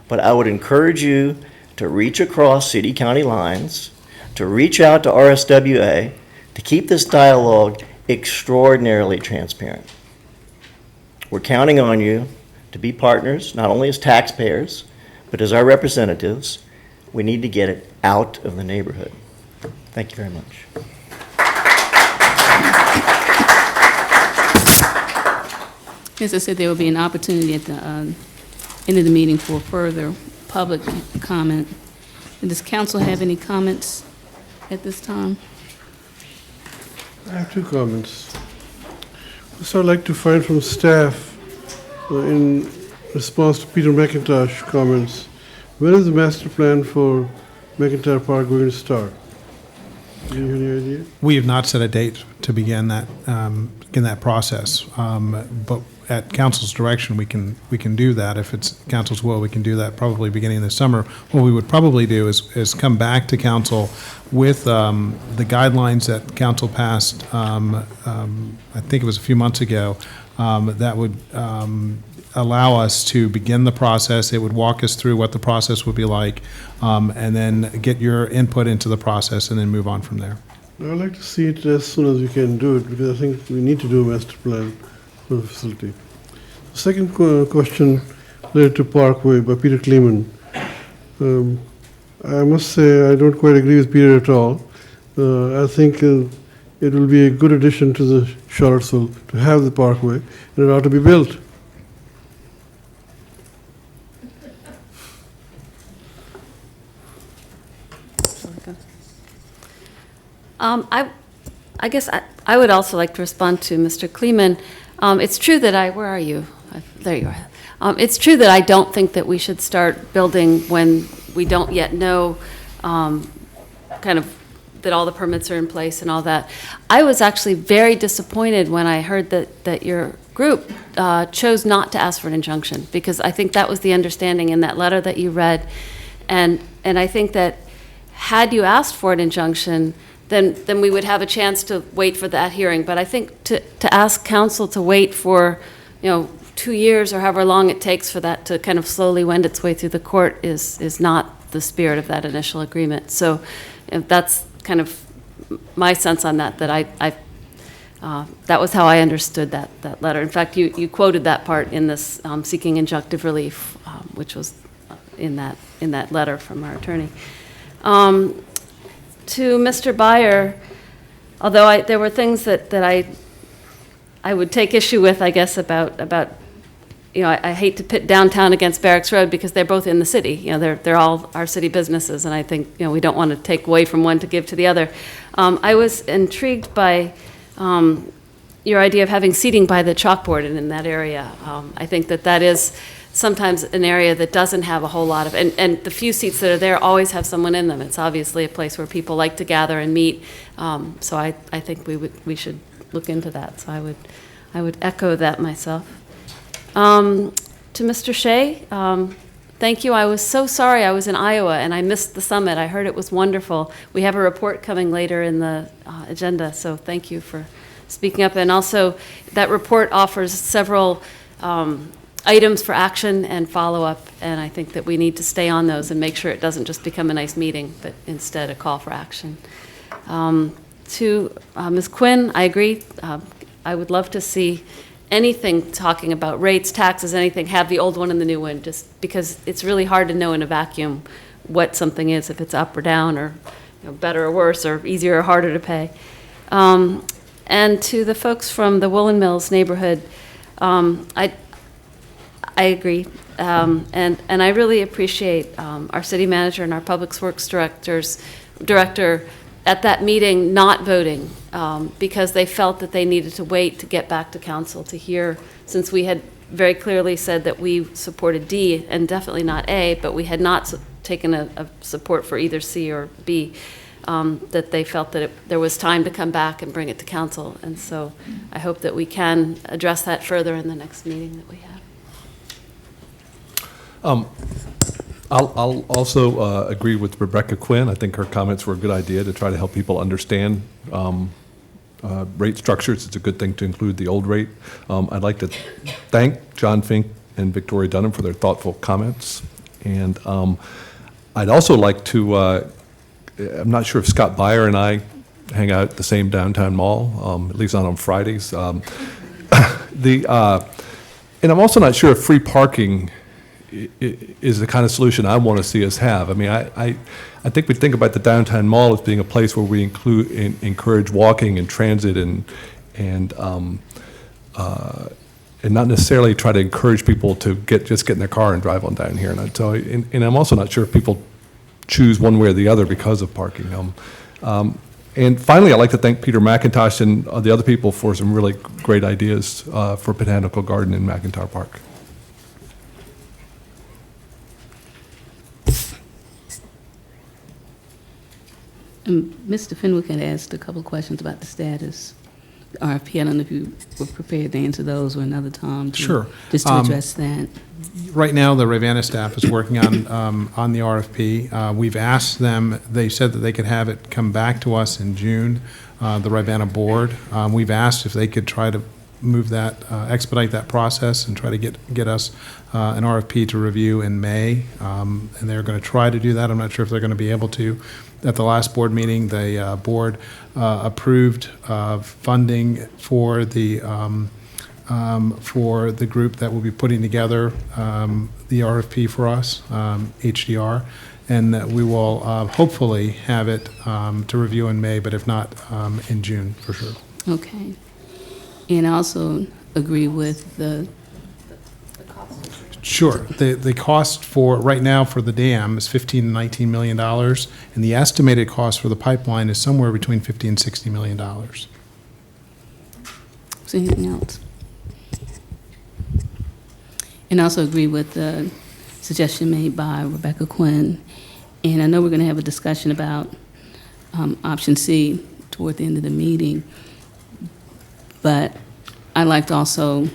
But I would encourage you to reach across city-county lines, to reach out to RSWA, to keep this dialogue extraordinarily transparent. We're counting on you to be partners, not only as taxpayers, but as our representatives. We need to get it out of the neighborhood. Thank you very much. As I said, there will be an opportunity at the end of the meeting for further public comment. Does council have any comments at this time? I have two comments. First, I'd like to find from staff, in response to Peter McIntosh's comments, when is the master plan for McIntyre Park going to start? Do you have any idea? We have not set a date to begin that process, but at council's direction, we can do that. If it's council's will, we can do that probably beginning of the summer. What we would probably do is come back to council with the guidelines that council passed, I think it was a few months ago, that would allow us to begin the process. It would walk us through what the process would be like, and then get your input into the process and then move on from there. I'd like to see it as soon as we can do it, because I think we need to do a master plan for the facility. The second question related to Parkway by Peter Kleeman. I must say I don't quite agree with Peter at all. I think it will be a good addition to the Charlottesville to have the Parkway, and it ought to be built. I guess I would also like to respond to Mr. Kleeman. It's true that where are you? There you are. It's true that I don't think that we should start building when we don't yet know kind of that all the permits are in place and all that. I was actually very disappointed when I heard that your group chose not to ask for an injunction, because I think that was the understanding in that letter that you read. And I think that had you asked for an injunction, then we would have a chance to wait for that hearing. But I think to ask council to wait for, 2 years or however long it takes for that to kind of slowly wend its way through the court is not the spirit of that initial agreement. So that's kind of my sense on that that was how I understood that letter. In fact, you quoted that part in this seeking injunctive relief, which was in that letter from our attorney. To Mr. Byer, although there were things that I would take issue with, I guess, about I hate to pit downtown against Barracks Road because they're both in the city. They're all our city businesses, and I think we don't want to take away from one to give to the other. I was intrigued by your idea of having seating by the chalkboard in that area. I think that is sometimes an area that doesn't have a whole lot of, and the few seats that are there always have someone in them. It's obviously a place where people like to gather and meet. So I think we should look into that. So I would echo that myself. To Mr. Shea, thank you. I was so sorry I was in Iowa and I missed the summit. I heard it was wonderful. We have a report coming later in the agenda, so thank you for speaking up. And also, that report offers several items for action and follow-up, and I think that we need to stay on those and make sure it doesn't just become a nice meeting, but instead a call for action. To Ms. Quinn, I agree. I would love to see anything talking about rates, taxes, anything, have the old one and the new one, just because it's really hard to know in a vacuum what something is, if it's up or down, or better or worse, or easier or harder to pay. And to the folks from the Woolen Mills neighborhood, I agree. And I really appreciate our city manager and our public works director at that meeting not voting because they felt that they needed to wait to get back to council to hear, since we had very clearly said that we supported D and definitely not A, but we had not taken a support for either C or B, that they felt that there was time to come back and bring it to council. And so I hope that we can address that further in the next meeting that we have. I'll also agree with Rebecca Quinn. I think her comments were a good idea to try to help people understand rate structures. It's a good thing to include the old rate. I'd like to thank John Fink and Victoria Dunham for their thoughtful comments. And I'd also like to, I'm not sure if Scott Beyer and I hang out at the same downtown mall, at least not on Fridays. And I'm also not sure if free parking is the kind of solution I want to see us have. I mean, I think we think about the downtown mall as being a place where we encourage walking and transit and not necessarily try to encourage people to just get in their car and drive on down here. And so, and I'm also not sure if people choose one way or the other because of parking. And finally, I'd like to thank Peter McIntosh and the other people for some really great ideas for Botanical Garden in McIntyre Park. Mr. Fenwick had asked a couple of questions about the status, the RFP. I don't know if you were prepared to answer those or another time. Sure. Just to address that. Right now, the Ravenna staff is working on the RFP. We've asked them, they said that they could have it come back to us in June, the Ravenna board. We've asked if they could try to move that, expedite that process and try to get us an RFP to review in May. And they're going to try to do that. I'm not sure if they're going to be able to. At the last board meeting, the board approved funding for the group that will be putting together the RFP for us, HDR, and that we will hopefully have it to review in May, but if not, in June for sure. Okay. And I also agree with the Sure. The cost for, right now for the dam is $15 to $19 million, and the estimated cost for the pipeline is somewhere between $50 and $60 million. Is there anything else? And I also agree with the suggestion made by Rebecca Quinn. And I know we're going to have a discussion about option C toward the end of the meeting. But I'd like to also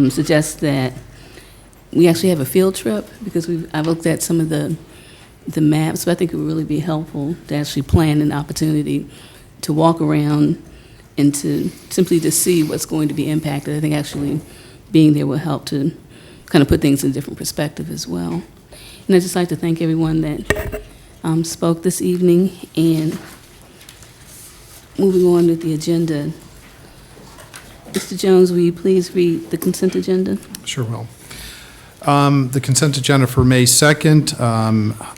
suggest that we actually have a field trip, because I've looked at some of the maps, but I think it would really be helpful to actually plan an opportunity to walk around and to simply to see what's going to be impacted. I think actually being there will help to kind of put things in a different perspective as well. And I'd just like to thank everyone that spoke this evening. And moving on with the agenda, Mr. Jones, will you please read the consent agenda? Sure will. The consent agenda for May 2nd,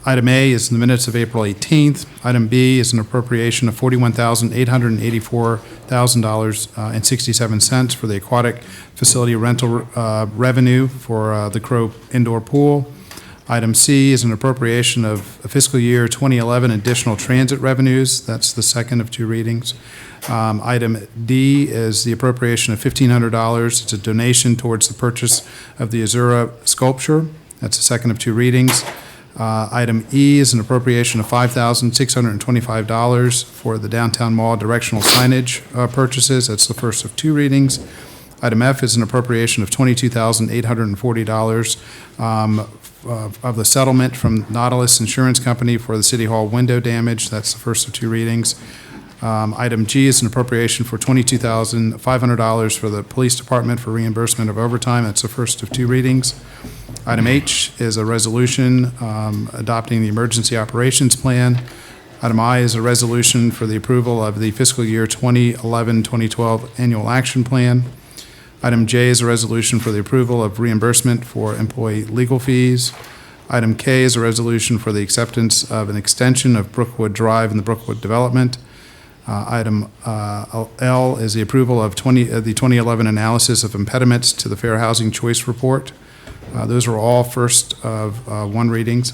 item A is in the minutes of April 18th. Item B is an appropriation of $41,884,000.67 for the aquatic facility rental revenue for the Crow Indoor Pool. Item C is an appropriation of fiscal year 2011 additional transit revenues. That's the second of two readings. Item D is the appropriation of $1,500. It's a donation towards the purchase of the Azura sculpture. That's the second of two readings. Item E is an appropriation of $5,625 for the downtown mall directional signage purchases. That's the first of two readings. Item F is an appropriation of $22,840 of the settlement from Nautilus Insurance Company for the City Hall window damage. That's the first of two readings. Item G is an appropriation for $22,500 for the police department for reimbursement of overtime. That's the first of two readings. Item H is a resolution adopting the emergency operations plan. Item I is a resolution for the approval of the fiscal year 2011-2012 annual action plan. Item J is a resolution for the approval of reimbursement for employee legal fees. Item K is a resolution for the acceptance of an extension of Brookwood Drive in the Brookwood development. Item L is the approval of the 2011 analysis of impediments to the Fair Housing Choice Report. Those are all first of one readings.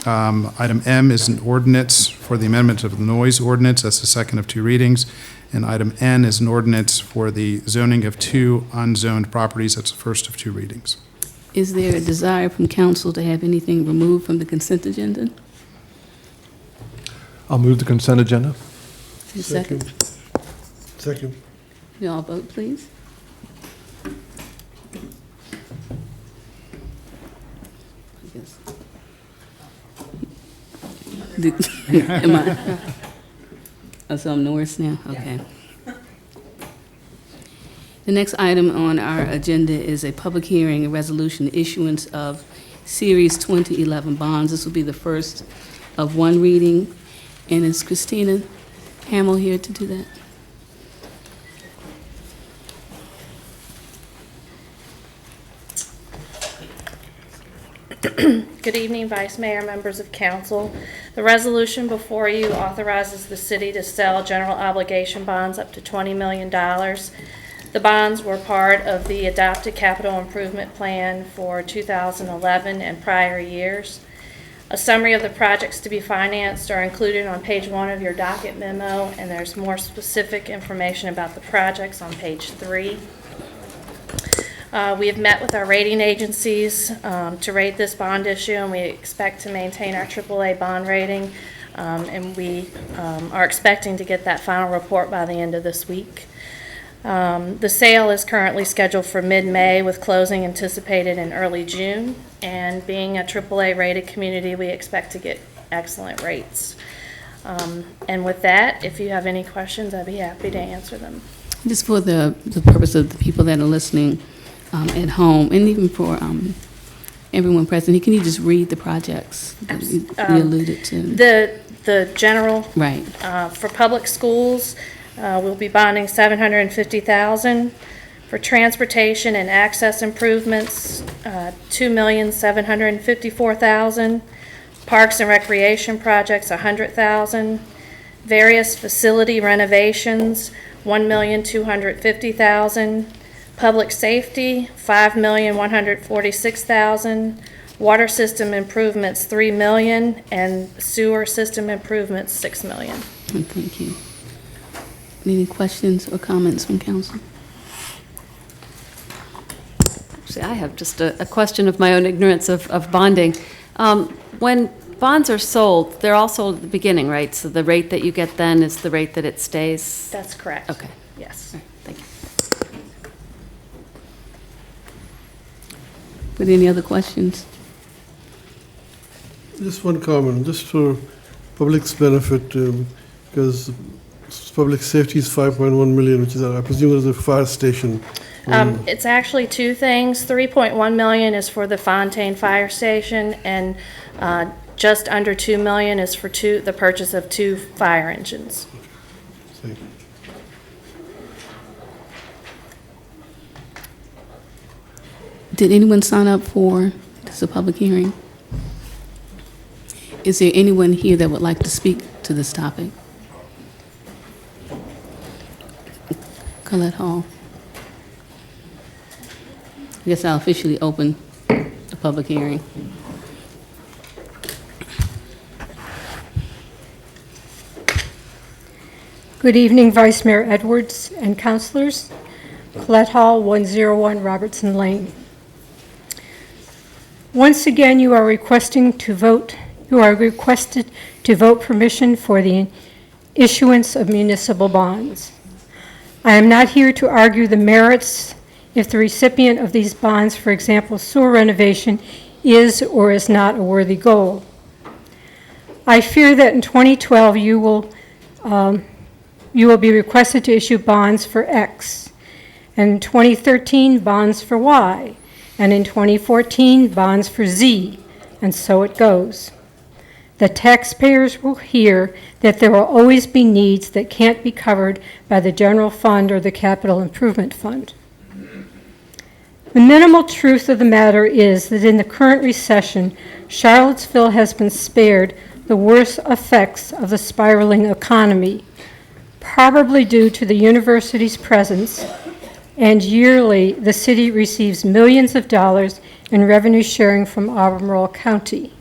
Item M is an ordinance for the amendment of the noise ordinance. That's the second of two readings. And item N is an ordinance for the zoning of two unzoned properties. That's the first of two readings. Is there a desire from council to have anything removed from the consent agenda? I'll move the consent agenda. Second. Second. You all vote, please. Am I? Oh, so I'm Norris now? Okay. The next item on our agenda is a public hearing, a resolution issuance of Series 2011 bonds. This will be the first of one reading. And is Christina Hamill here to do that? Good evening, Vice Mayor, members of council. The resolution before you authorizes the city to sell general obligation bonds up to $20 million. The bonds were part of the adopted capital improvement plan for 2011 and prior years. A summary of the projects to be financed are included on page 1 of your docket memo, and there's more specific information about the projects on page 3. We have met with our rating agencies to rate this bond issue, and we expect to maintain our AAA bond rating, and we are expecting to get that final report by the end of this week. The sale is currently scheduled for mid-May with closing anticipated in early June, and being a AAA rated community, we expect to get excellent rates. And with that, if you have any questions, I'd be happy to answer them. Just for the purpose of the people that are listening at home, and even for everyone present, can you just read the projects that you alluded to? The general, right. For public schools, we'll be bonding $750,000. For transportation and access improvements, $2,754,000. Parks and recreation projects, $100,000. Various facility renovations, $1,250,000. Public safety, $5,146,000. Water system improvements, $3 million, and sewer system improvements, $6 million. Thank you. Any questions or comments from council? Actually, I have just a question of my own ignorance of bonding. When bonds are sold, they're all sold at the beginning, right? So the rate that you get then is the rate that it stays? That's correct. Okay. Yes. All right, thank you. With any other questions? Just one comment, just for public's benefit, because public safety is 5.1 million, which is, I presume, there's a fire station. It's actually two things. 3.1 million is for the Fontaine Fire Station, and just under 2 million is for the purchase of 2 fire engines. Thank you. Did anyone sign up for this a public hearing? Is there anyone here that would like to speak to this topic? Colette Hall. I guess I'll officially open the public hearing. Good evening, Vice Mayor Edwards and councilors. Colette Hall, 101 Robertson Lane. Once again, you are requested to vote permission for the issuance of municipal bonds. I am not here to argue the merits if the recipient of these bonds, for example, sewer renovation, is or is not a worthy goal. I fear that in 2012 you will you will be requested to issue bonds for X. And in 2013, bonds for Y. And in 2014, bonds for Z. And so it goes. The taxpayers will hear that there will always be needs that can't be covered by the general fund or the capital improvement fund. The minimal truth of the matter is that in the current recession, Charlottesville has been spared the worst effects of the spiraling economy, probably due to the university's presence, and yearly the city receives millions of dollars in revenue sharing from Albemarle County.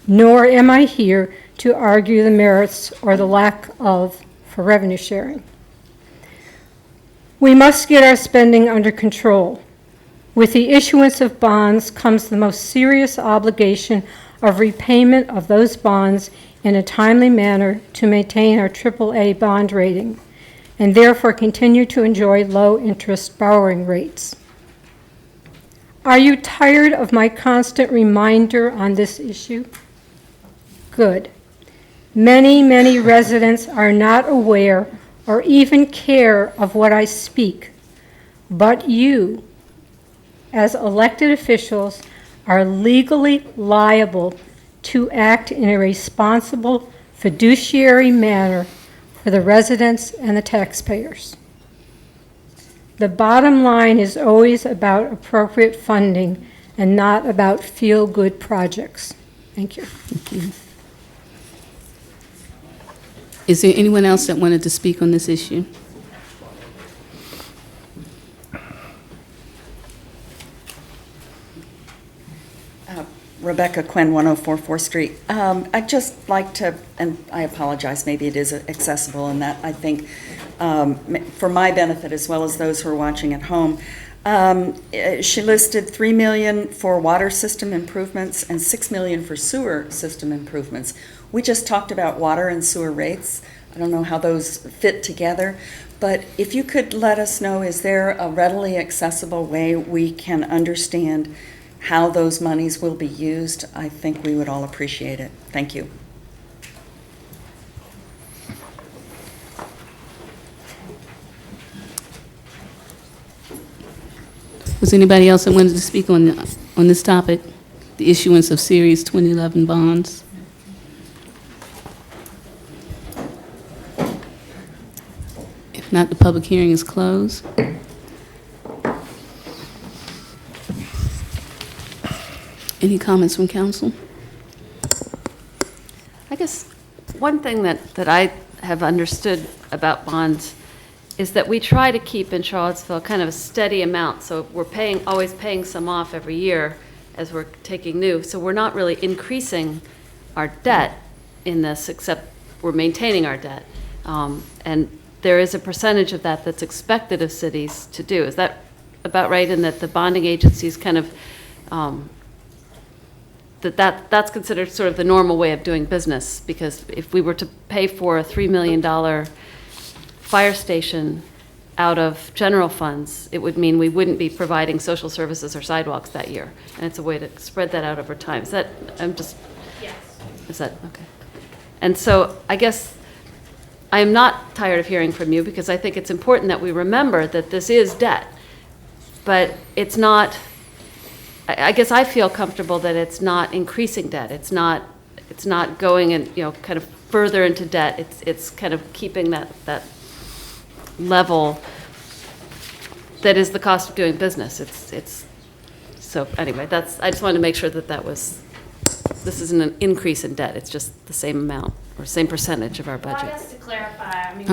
Nor am I here to argue the merits or the lack of for revenue sharing. We must get our spending under control. With the issuance of bonds comes the most serious obligation of repayment of those bonds in a timely manner to maintain our AAA bond rating, and therefore continue to enjoy low-interest borrowing rates. Are you tired of my constant reminder on this issue? Good. Many, many residents are not aware or even care of what I speak, but you, as elected officials, are legally liable to act in a responsible, fiduciary manner for the residents and the taxpayers. The bottom line is always about appropriate funding and not about feel-good projects. Thank you. Thank you. Is there anyone else that wanted to speak on this issue? Rebecca Quinn, 104 4th Street. I'd just like to, and I apologize, maybe it is accessible in that I think for my benefit as well as those who are watching at home, she listed $3 million for water system improvements and $6 million for sewer system improvements. We just talked about water and sewer rates. I don't know how those fit together, but if you could let us know, is there a readily accessible way we can understand how those monies will be used? I think we would all appreciate it. Thank you. Was anybody else that wanted to speak on this topic, the issuance of Series 2011 bonds? If not, the public hearing is closed. Any comments from council? I guess one thing that I have understood about bonds is that we try to keep in Charlottesville kind of a steady amount, so we're always paying some off every year as we're taking new. So we're not really increasing our debt in this, except we're maintaining our debt. And there is a percentage of that that's expected of cities to do. Is that about right? And that the bonding agencies kind of that's considered sort of the normal way of doing business, because if we were to pay for a $3 million fire station out of general funds, it would mean we wouldn't be providing social services or sidewalks that year. And it's a way to spread that out over time. Is that, Yes. Is that, okay. And so I guess I am not tired of hearing from you, because I think it's important that we remember that this is debt. But it's not, I guess I feel comfortable that it's not increasing debt. It's not going and, kind of further into debt. It's kind of keeping that level that is the cost of doing business. So anyway, I just wanted to make sure that this isn't an increase in debt. It's just the same amount or same percentage of our budget. Well, I guess to clarify,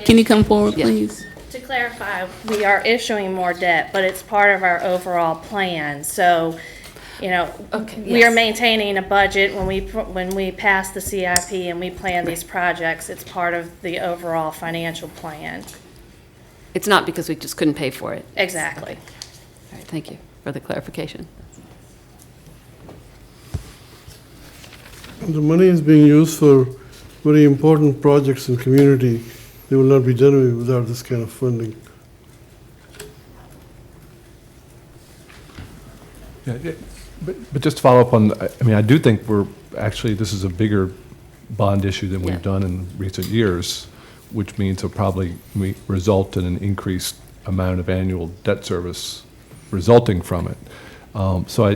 Can you come forward, please? To clarify, we are issuing more debt, but it's part of our overall plan. So, we are maintaining a budget when we pass the CIP and we plan these projects. It's part of the overall financial plan. It's not because we just couldn't pay for it. Exactly. All right, thank you for the clarification. The money is being used for very important projects in community. They will not be done without this kind of funding. Yeah, but just to follow up on, I do think this is a bigger bond issue than we've done in recent years. which means it'll probably result in an increased amount of annual debt service resulting from it. So I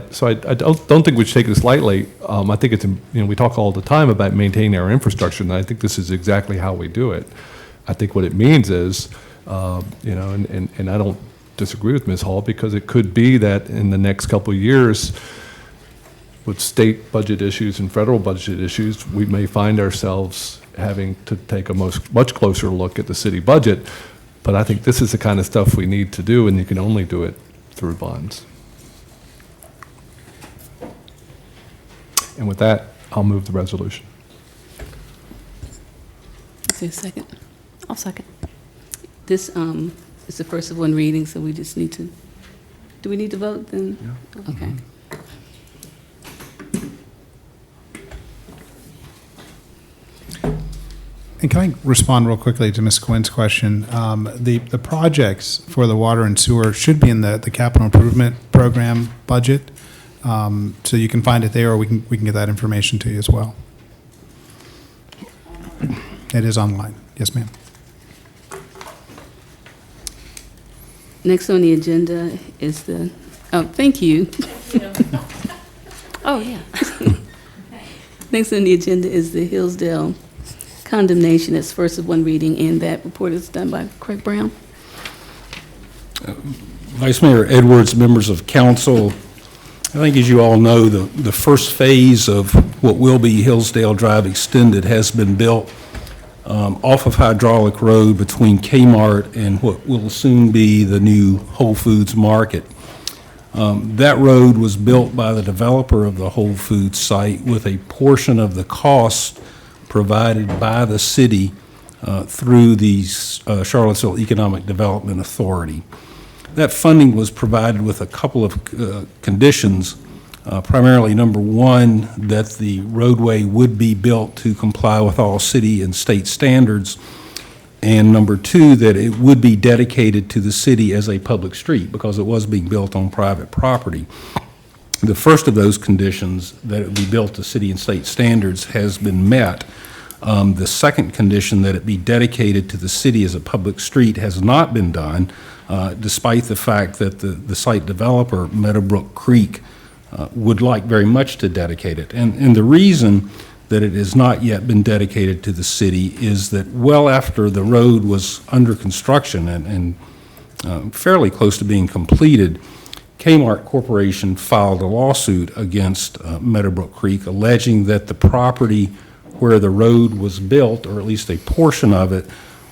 don't think we should take this lightly. I think it's, we talk all the time about maintaining our infrastructure, and I think this is exactly how we do it. I think what it means is, and I don't disagree with Ms. Hall, because it could be that in the next couple of years, with state budget issues and federal budget issues, we may find ourselves having to take a much closer look at the city budget. But I think this is the kind of stuff we need to do, and you can only do it through bonds. And with that, I'll move the resolution. Is there a second? I'll second. This is the first of one reading, so we just need to, do we need to vote then? Yeah. Okay. And can I respond real quickly to Ms. Quinn's question? The projects for the water and sewer should be in the capital improvement program budget. So you can find it there, or we can get that information to you as well. It is online. Yes, ma'am. Next on the agenda is the, thank you. Oh, yeah. Next on the agenda is the Hillsdale condemnation. It's first of one reading, and that report is done by Craig Brown. Vice Mayor Edwards, members of council, I think as you all know, the first phase of what will be Hillsdale Drive Extended has been built off of Hydraulic Road between Kmart and what will soon be the new Whole Foods Market. That road was built by the developer of the Whole Foods site with a portion of the cost provided by the city through the Charlottesville Economic Development Authority. That funding was provided with a couple of conditions, primarily number one, that the roadway would be built to comply with all city and state standards, and number two, that it would be dedicated to the city as a public street because it was being built on private property. The first of those conditions, that it would be built to city and state standards, has been met. The second condition, that it be dedicated to the city as a public street, has not been done, despite the fact that the site developer, Meadowbrook Creek, would like very much to dedicate it. And the reason that it has not yet been dedicated to the city is that well after the road was under construction and fairly close to being completed, Kmart Corporation filed a lawsuit against Meadowbrook Creek, alleging that the property where the road was built, or at least a portion of it,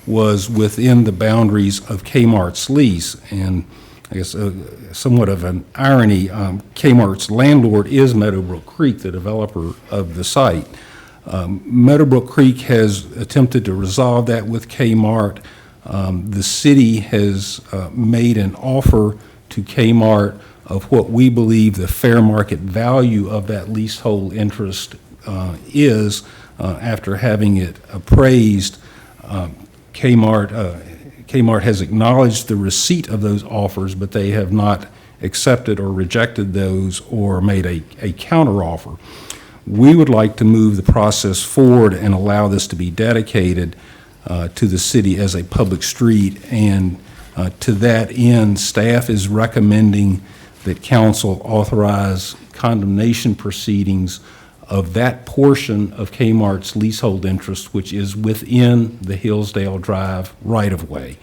was within the boundaries of Kmart's lease. And I guess somewhat of an irony, Kmart's landlord is Meadowbrook Creek, the developer of the site. Meadowbrook Creek has attempted to resolve that with Kmart. The city has made an offer to Kmart of what we believe the fair market value of that leasehold interest is after having it appraised. Kmart has acknowledged the receipt of those offers, but they have not accepted or rejected those or made a counteroffer. We would like to move the process forward and allow this to be dedicated to the city as a public street, and to that end, staff is recommending that council authorize condemnation proceedings of that portion of Kmart's leasehold interest, which is within the Hillsdale Drive right-of-way.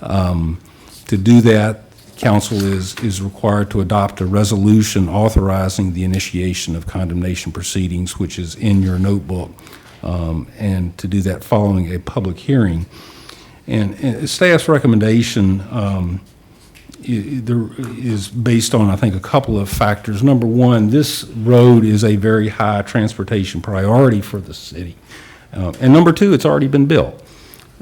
To do that, council is required to adopt a resolution authorizing the initiation of condemnation proceedings, which is in your notebook, and to do that following a public hearing. And staff's recommendation is based on, I think, a couple of factors. Number one, this road is a very high transportation priority for the city. And number two, it's already been built.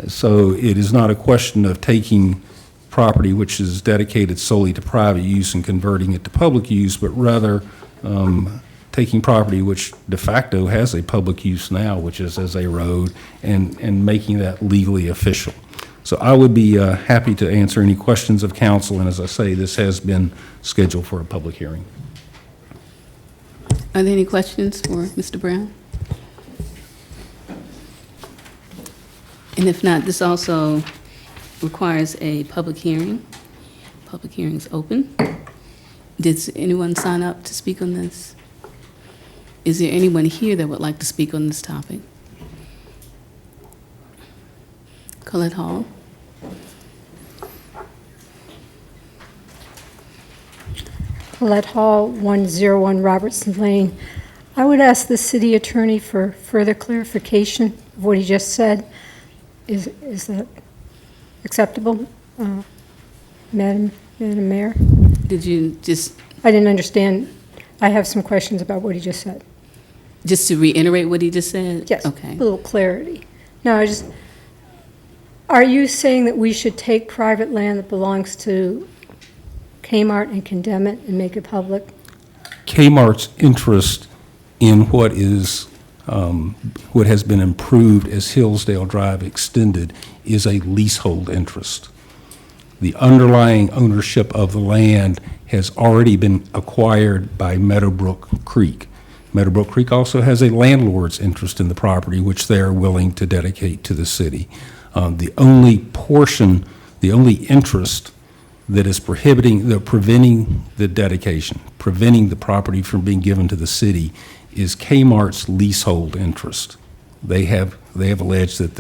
So it is not a question of taking property which is dedicated solely to private use and converting it to public use, but rather taking property which de facto has a public use now, which is as a road, and making that legally official. So I would be happy to answer any questions of council, and as I say, this has been scheduled for a public hearing. Are there any questions for Mr. Brown? And if not, this also requires a public hearing. Public hearing is open. Did anyone sign up to speak on this? Is there anyone here that would like to speak on this topic? Colette Hall. Colette Hall, 101 Robertson Lane. I would ask the city attorney for further clarification of what he just said. Is that acceptable, Madam Mayor? Did you just... I didn't understand. I have some questions about what he just said. Just to reiterate what he just said? Yes, Okay. a little clarity. No, are you saying that we should take private land that belongs to Kmart and condemn it and make it public? Kmart's interest in what has been improved as Hillsdale Drive extended is a leasehold interest. The underlying ownership of the land has already been acquired by Meadowbrook Creek. Meadowbrook Creek also has a landlord's interest in the property, which they are willing to dedicate to the city. The only interest that is preventing the dedication, preventing the property from being given to the city, is Kmart's leasehold interest. They have alleged that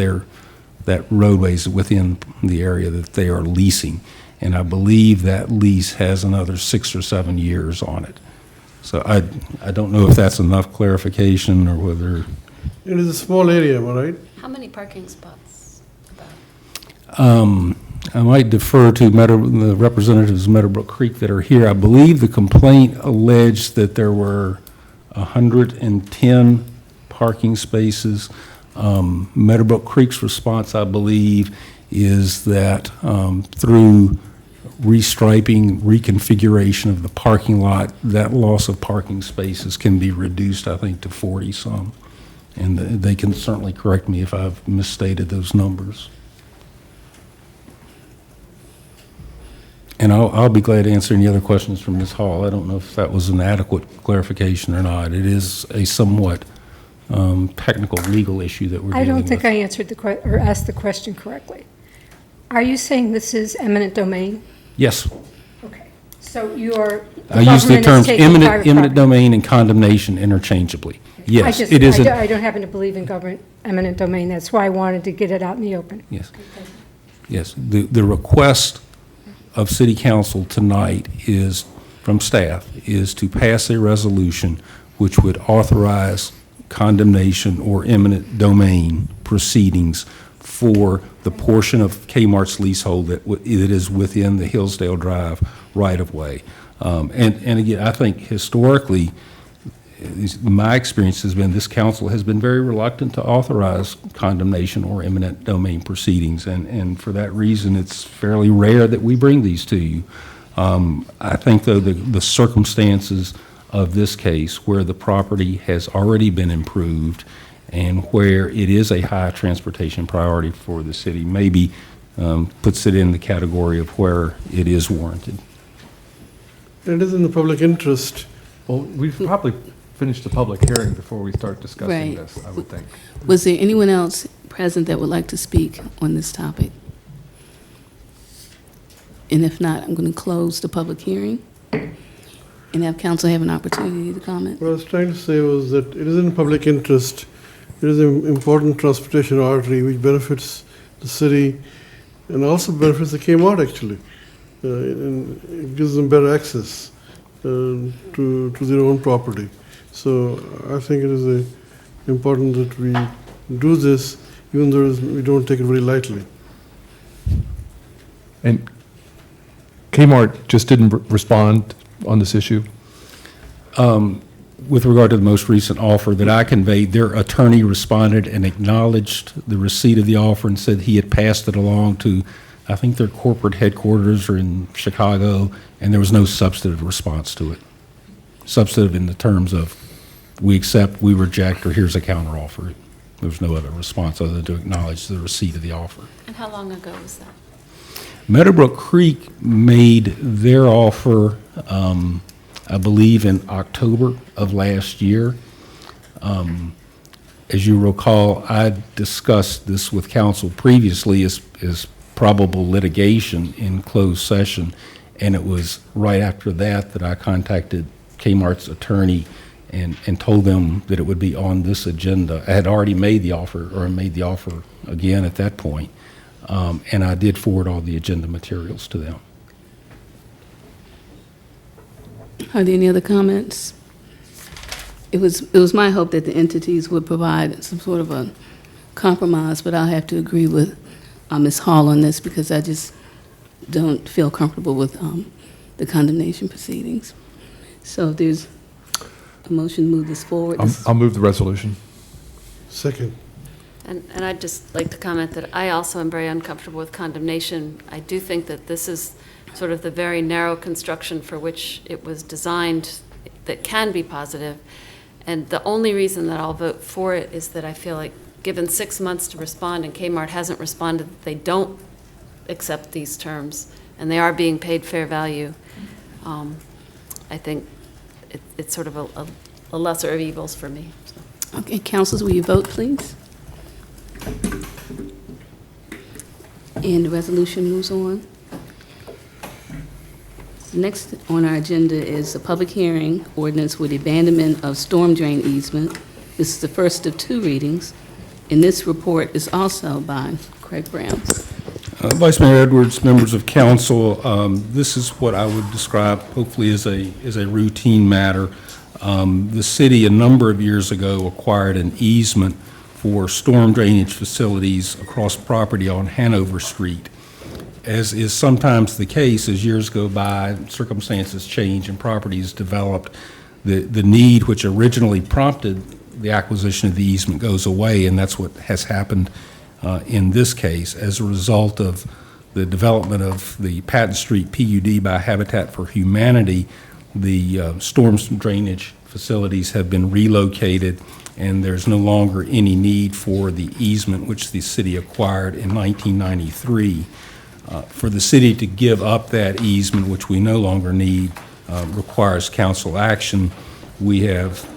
that roadway is within the area that they are leasing, and I believe that lease has another 6 or 7 years on it. So I don't know if that's enough clarification or whether... It is a small area, am I right? How many parking spots? I might defer to the representatives of Meadowbrook Creek that are here. I believe the complaint alleged that there were 110 parking spaces. Meadowbrook Creek's response, I believe, is that through restriping, reconfiguration of the parking lot, that loss of parking spaces can be reduced, I think, to 40-some. And they can certainly correct me if I've misstated those numbers. And I'll be glad to answer any other questions from Ms. Hall. I don't know if that was an adequate clarification or not. It is a somewhat technical legal issue that we're dealing with. I don't think I answered or asked the question correctly. Are you saying this is eminent domain? Yes. Okay. So you are... I use the terms eminent domain and condemnation interchangeably. Yes, it is. I don't happen to believe in eminent domain. That's why I wanted to get it out in the open. Yes. Yes. The request of City Council tonight is, from staff, is to pass a resolution which would authorize condemnation or eminent domain proceedings for the portion of Kmart's leasehold that is within the Hillsdale Drive right-of-way. And again, I think historically, my experience has been this council has been very reluctant to authorize condemnation or eminent domain proceedings, and for that reason, it's fairly rare that we bring these to you. I think, though, the circumstances of this case, where the property has already been improved and where it is a high transportation priority for the city, maybe puts it in the category of where it is warranted. It is in the public interest. Well, we've probably finished the public hearing before we start discussing Right. this, I would think. Was there anyone else present that would like to speak on this topic? And if not, I'm going to close the public hearing and have council have an opportunity to comment. What I was trying to say was that it is in public interest. It is an important transportation artery which benefits the city and also benefits the Kmart, actually. And it gives them better access to their own property. So I think it is important that we do this, even though we don't take it very lightly. And Kmart just didn't respond on this issue? With regard to the most recent offer that I conveyed, their attorney responded and acknowledged the receipt of the offer and said he had passed it along to, I think, their corporate headquarters are in Chicago, and there was no substantive response to it. Substantive in the terms of, we accept, we reject, or here's a counteroffer. There was no other response other than to acknowledge the receipt of the offer. And how long ago was that? Meadowbrook Creek made their offer, I believe, in October of last year. As you recall, I discussed this with council previously as probable litigation in closed session, and it was right after that I contacted Kmart's attorney and told them that it would be on this agenda. I had already made the offer, or made the offer again at that point, and I did forward all the agenda materials to them. Are there any other comments? It was my hope that the entities would provide some sort of a compromise, but I'll have to agree with Ms. Hall on this because I just don't feel comfortable with the condemnation proceedings. So if there's a motion to move this forward. I'll move the resolution. Second. And I'd just like to comment that I also am very uncomfortable with condemnation. I do think that this is sort of the very narrow construction for which it was designed that can be positive. And the only reason that I'll vote for it is that I feel like given 6 months to respond and Kmart hasn't responded, that they don't accept these terms and they are being paid fair value. I think it's sort of a lesser of evils for me. So. Okay, councilors, will you vote, please? And the resolution moves on. Next on our agenda is a public hearing ordinance with abandonment of storm drain easement. This is the first of 2 readings, and this report is also by Craig Brown. Vice Mayor Edwards, members of council, this is what I would describe hopefully as a routine matter. The city a number of years ago acquired an easement for storm drainage facilities across property on Hanover Street. As is sometimes the case, as years go by, circumstances change and properties developed, the need which originally prompted the acquisition of the easement goes away, and that's what has happened in this case. As a result of the development of the Patton Street PUD by Habitat for Humanity, the storm drainage facilities have been relocated, and there's no longer any need for the easement which the city acquired in 1993. For the city to give up that easement, which we no longer need, requires council action. We have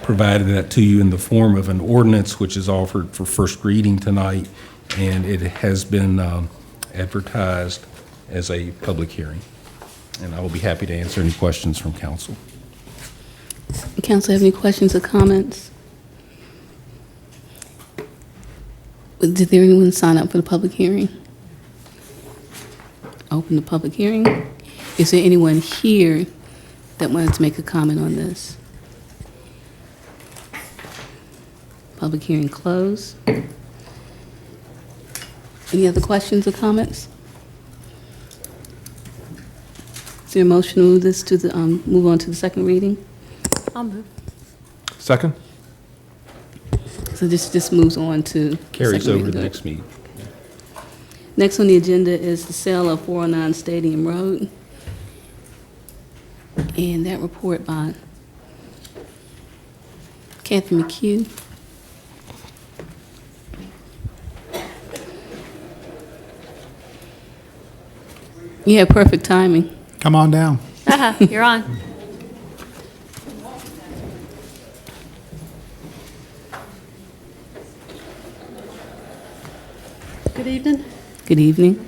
provided that to you in the form of an ordinance which is offered for first reading tonight, and it has been advertised as a public hearing. And I will be happy to answer any questions from council. Council have any questions or comments? Did there anyone sign up for the public hearing? Open the public hearing. Is there anyone here that wanted to make a comment on this? Public hearing closed. Any other questions or comments? Is there a motion to move this to the move on to the second reading? I'll move. Second? So this moves on to Carries second over reading. to the next meeting. Next on the agenda is the sale of 409 Stadium Road. And that report by Kathy McHugh. You have perfect timing. Come on down. You're on. Good evening. Good evening.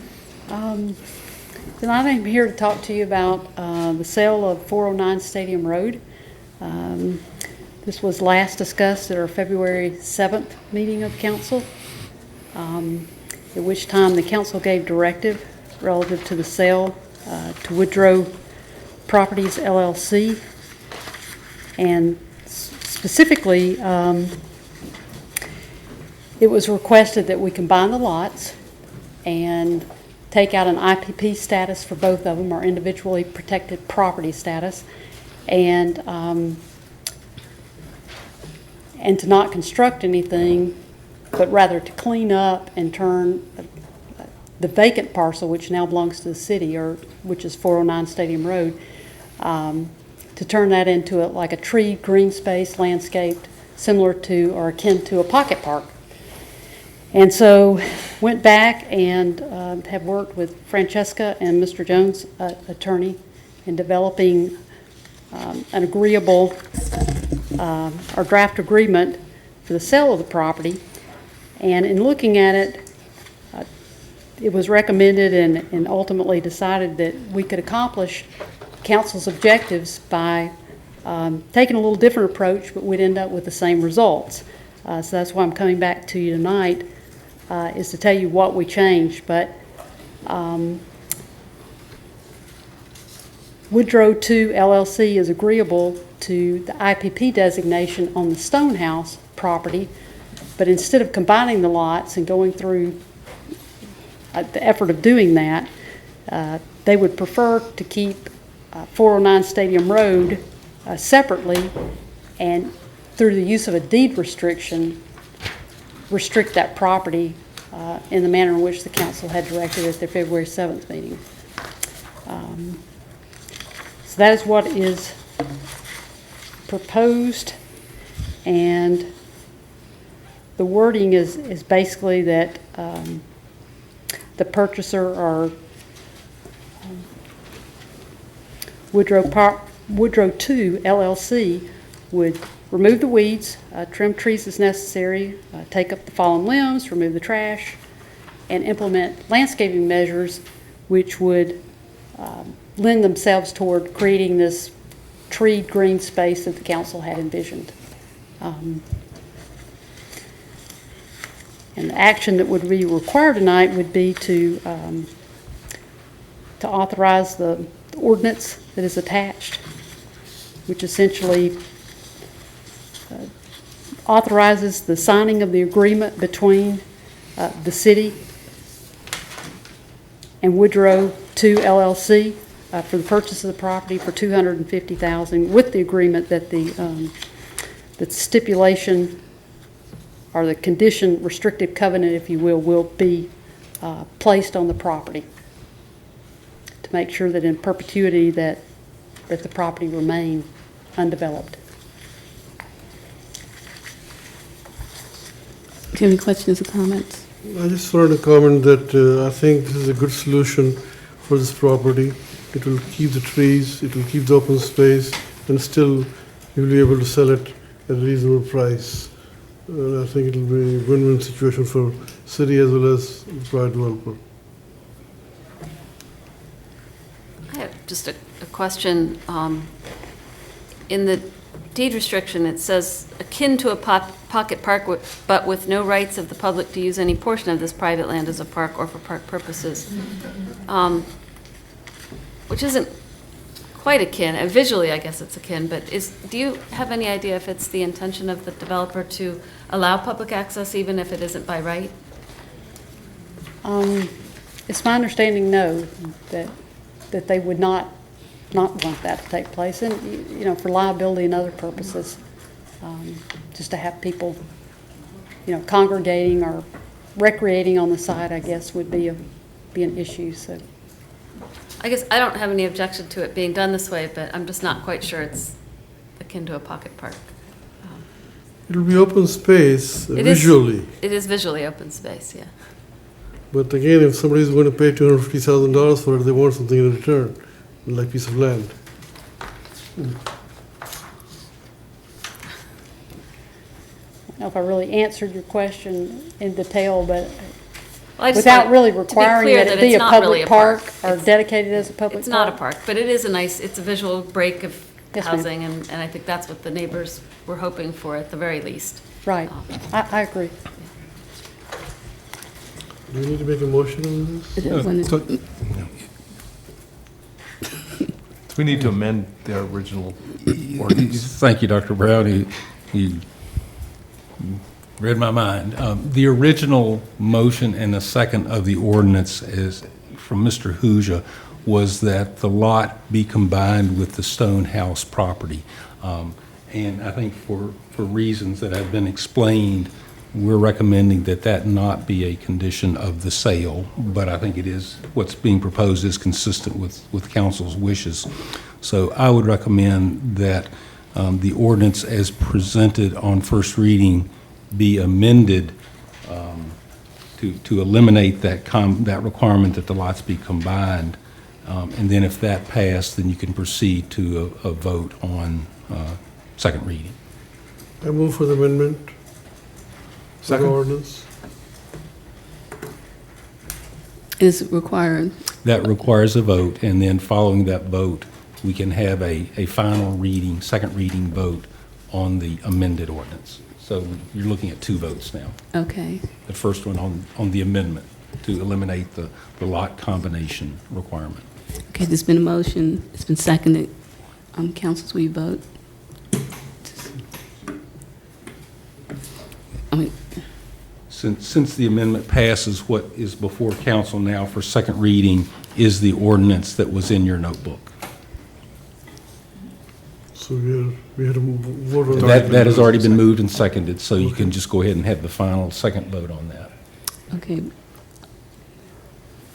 Tonight I'm here to talk to you about the sale of 409 Stadium Road. This was last discussed at our February 7th meeting of council, at which time the council gave directive relative to the sale to Woodrow Properties LLC. And specifically, it was requested that we combine the lots and take out an IPP status for both of them, or individually protected property status, and to not construct anything, but rather to clean up and turn the vacant parcel, which now belongs to the city, or which is 409 Stadium Road, to turn that into like a tree green space landscaped, similar to or akin to a pocket park. And so went back and have worked with Francesca and Mr. Jones, attorney, in developing an agreeable or draft agreement for the sale of the property. And in looking at it, it was recommended and ultimately decided that we could accomplish council's objectives by taking a little different approach, but we'd end up with the same results. So that's why I'm coming back to you tonight, is to tell you what we changed. But Woodrow 2 LLC is agreeable to the IPP designation on the Stonehouse property, but instead of combining the lots and going through the effort of doing that, they would prefer to keep 409 Stadium Road separately, and through the use of a deed restriction, restrict that property in the manner in which the council had directed at their February 7th meeting. So that is what is proposed, and the wording is basically that the purchaser or Woodrow 2 LLC would remove the weeds, trim trees as necessary, take up the fallen limbs, remove the trash, and implement landscaping measures which would lend themselves toward creating this treed green space that the council had envisioned. And the action that would be required tonight would be to authorize the ordinance that is attached, which essentially authorizes the signing of the agreement between the city and Woodrow 2 LLC for the purchase of the property for $250,000, with the agreement that the stipulation or the condition, restrictive covenant, if you will be placed on the property to make sure that in perpetuity that the property remain undeveloped. Do you have any questions or comments? I just wanted to comment that I think this is a good solution for this property. It will keep the trees, it will keep the open space, and still you'll be able to sell it at a reasonable price. I think it will be a win-win situation for city as well as the private developer. I have just a question. In the deed restriction, it says akin to a pocket park, but with no rights of the public to use any portion of this private land as a park or for park purposes, which isn't quite akin. Visually, I guess it's akin, but do you have any idea if it's the intention of the developer to allow public access even if it isn't by right? It's my understanding, no, that they would not want that to take place, and for liability and other purposes, just to have people, congregating or recreating on the site, I guess, would be an issue. So, I guess I don't have any objection to it being done this way, but I'm just not quite sure it's akin to a pocket park. It will be open space visually. It is visually open space, yeah. But again, if somebody is going to pay $250,000 for it, they want something in return, like piece of land. I don't know if I really answered your question in detail, but without really requiring that it be a public park or dedicated as a public park. It's not a park, but it is it's a visual break of Yes, housing, and I think that's what the neighbors were hoping for at the very least. Right, I agree. Do you need to make a motion on this? We need to amend the original ordinance. Thank you, Dr. Brown. You read my mind. The original motion and the second of the ordinance is from Mr. Huja was that the lot be combined with the Stonehouse property. And I think for reasons that have been explained, we're recommending that that not be a condition of the sale, but I think it is, what's being proposed is consistent with council's wishes. So I would recommend that the ordinance as presented on first reading be amended to eliminate that requirement that the lots be combined. And then if that passed, then you can proceed to a vote on second reading. I move for the amendment. for the ordinance? Is required. That requires a vote, and then following that vote, we can have a final reading, second reading vote on the amended ordinance. So you're looking at 2 votes now. Okay. The first one on the amendment to eliminate the lot combination requirement. Okay, there's been a motion. It's been seconded. Councilors, will you vote? Since the amendment passes, what is before council now for second reading is the ordinance that was in your notebook. So we had to vote on that. That has already been moved and seconded, so you can just go ahead and have the final second vote on that. Okay.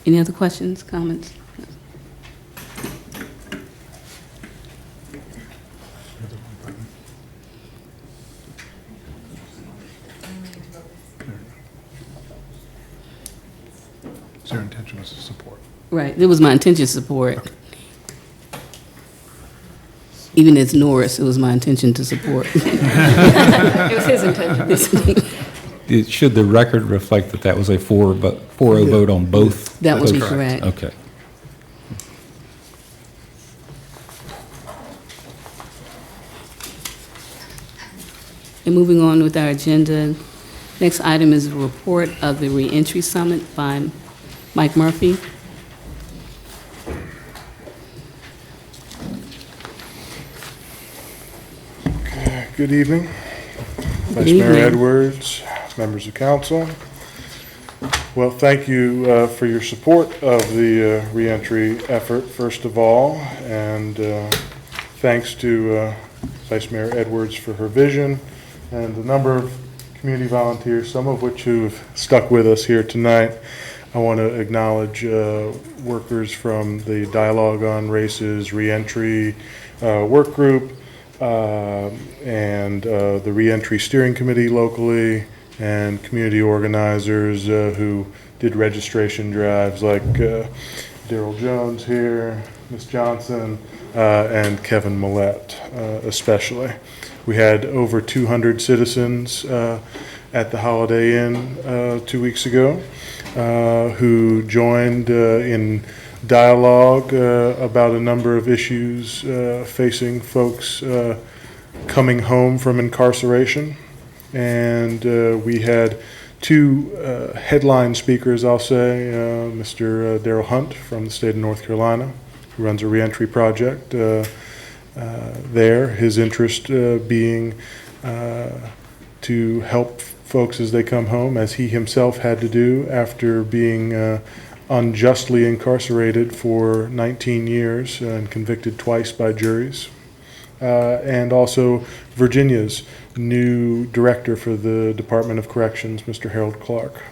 Any other questions, comments? So your intention was to support? Right, it was my intention to support. Okay. Even as Norris, it was my intention to support. It was his intention. Should the record reflect that that was a 4-0 vote on both? That would be correct. Okay. And moving on with our agenda, next item is a report of the Reentry Summit by Mike Murphy. Good evening. Good Vice evening. Mayor Edwards, members of council. Well, thank you for your support of the reentry effort, first of all, and thanks to Vice Mayor Edwards for her vision and a number of community volunteers, some of which who've stuck with us here tonight. I want to acknowledge workers from the Dialogue on Races Reentry Work Group, and the Reentry Steering Committee locally, and community organizers who did registration drives like Daryl Jones here, Ms. Johnson, and Kevin Millette especially. We had over 200 citizens at the Holiday Inn 2 weeks ago who joined in dialogue about a number of issues facing folks coming home from incarceration. And we had 2 headline speakers, I'll say, Mr. Daryl Hunt from the state of North Carolina, who runs a reentry project there. His interest being to help folks as they come home, as he himself had to do after being unjustly incarcerated for 19 years and convicted twice by juries. And also Virginia's new director for the Department of Corrections, Mr. Harold Clark.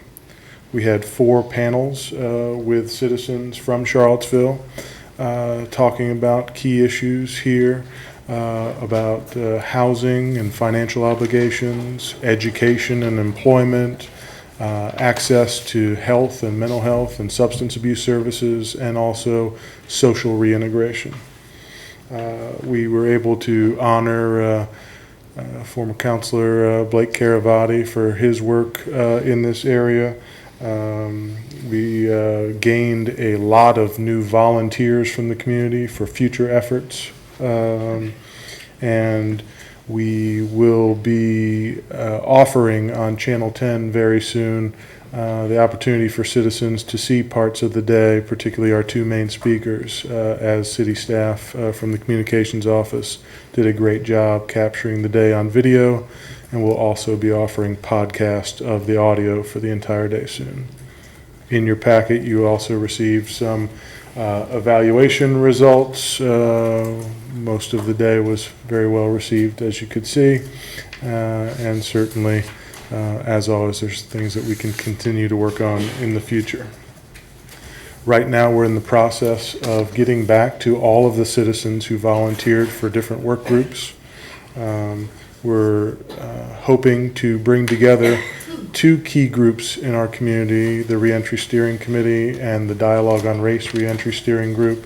We had 4 panels with citizens from Charlottesville talking about key issues here, about housing and financial obligations, education and employment, access to health and mental health and substance abuse services, and also social reintegration. We were able to honor former Councilor Blake Caravati for his work in this area. We gained a lot of new volunteers from the community for future efforts. And we will be offering on Channel 10 very soon the opportunity for citizens to see parts of the day, particularly our 2 main speakers, as city staff from the communications office did a great job capturing the day on video, and we'll also be offering podcast of the audio for the entire day soon. In your packet, you also received some evaluation results. Most of the day was very well received, as you could see, and certainly, as always, there's things that we can continue to work on in the future. Right now, we're in the process of getting back to all of the citizens who volunteered for different work groups. We're hoping to bring together 2 key groups in our community, the Reentry Steering Committee and the Dialogue on Race Reentry Steering Group.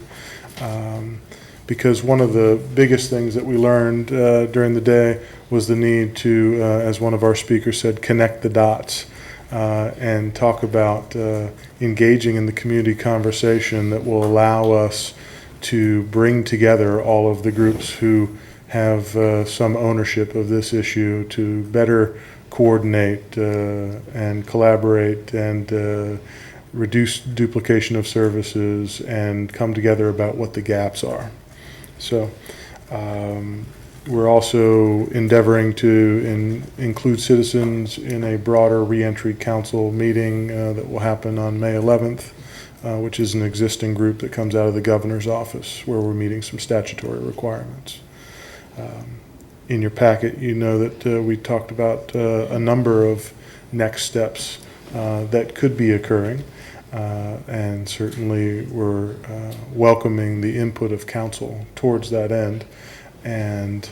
because one of the biggest things that we learned during the day was the need to, as one of our speakers said, connect the dots and talk about engaging in the community conversation that will allow us to bring together all of the groups who have some ownership of this issue to better coordinate and collaborate and reduce duplication of services and come together about what the gaps are. So we're also endeavoring to include citizens in a broader reentry council meeting that will happen on May 11th, which is an existing group that comes out of the governor's office where we're meeting some statutory requirements. In your packet, you know that we talked about a number of next steps that could be occurring, and certainly we're welcoming the input of council towards that end. And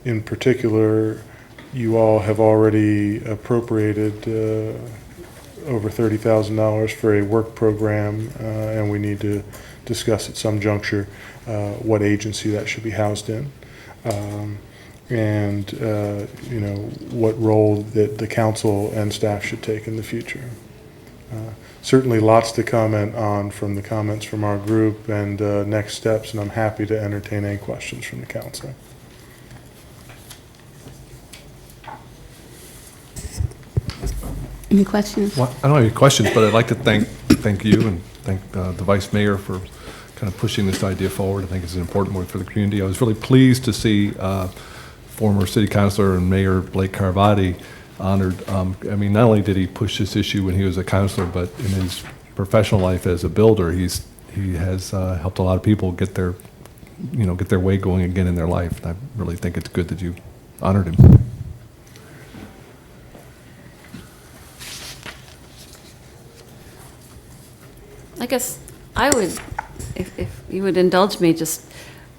in particular, you all have already appropriated over $30,000 for a work program, and we need to discuss at some juncture what agency that should be housed in, and you know, what role that the council and staff should take in the future. Certainly lots to comment on from the comments from our group and next steps, and I'm happy to entertain any questions from the council. Any questions? Well, I don't have any questions, but I'd like to thank you and thank the Vice Mayor for kind of pushing this idea forward. I think it's an important one for the community. I was really pleased to see former City Councilor and Mayor Blake Carvati honored. I mean, not only did he push this issue when he was a councilor, but in his professional life as a builder, he has helped a lot of people get their way going again in their life. And I really think it's good that you honored him. I guess I would, if you would indulge me, just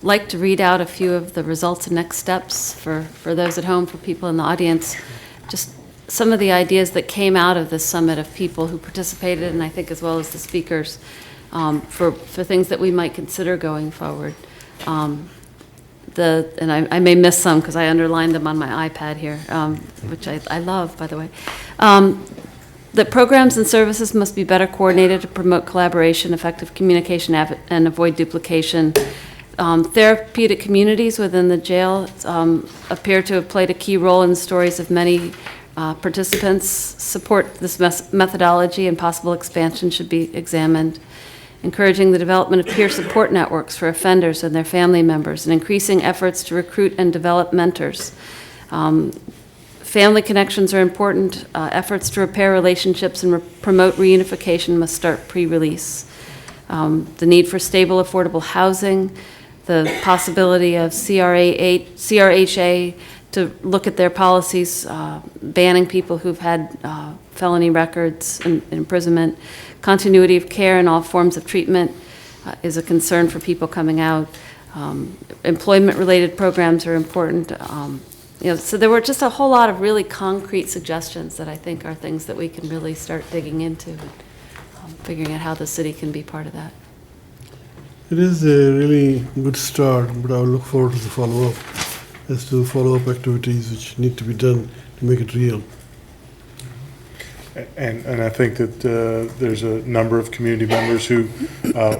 like to read out a few of the results and next steps for those at home, for people in the audience. Just some of the ideas that came out of this summit of people who participated, and I think as well as the speakers, for things that we might consider going forward. And I may miss some because I underlined them on my iPad here, which I love, by the way. That programs and services must be better coordinated to promote collaboration, effective communication, and avoid duplication. Therapeutic communities within the jail appear to have played a key role in the stories of many participants. Support this methodology and possible expansion should be examined. Encouraging the development of peer support networks for offenders and their family members, and increasing efforts to recruit and develop mentors. Family connections are important. Efforts to repair relationships and promote reunification must start pre-release. The need for stable, affordable housing, the possibility of CRHA to look at their policies, banning people who've had felony records and imprisonment. Continuity of care in all forms of treatment is a concern for people coming out. Employment-related programs are important. So there were just a whole lot of really concrete suggestions that I think are things that we can really start digging into, and figuring out how the city can be part of that. It is a really good start, but I will look forward to the follow-up, as to follow-up activities which need to be done to make it real. And I think that there's a number of community members who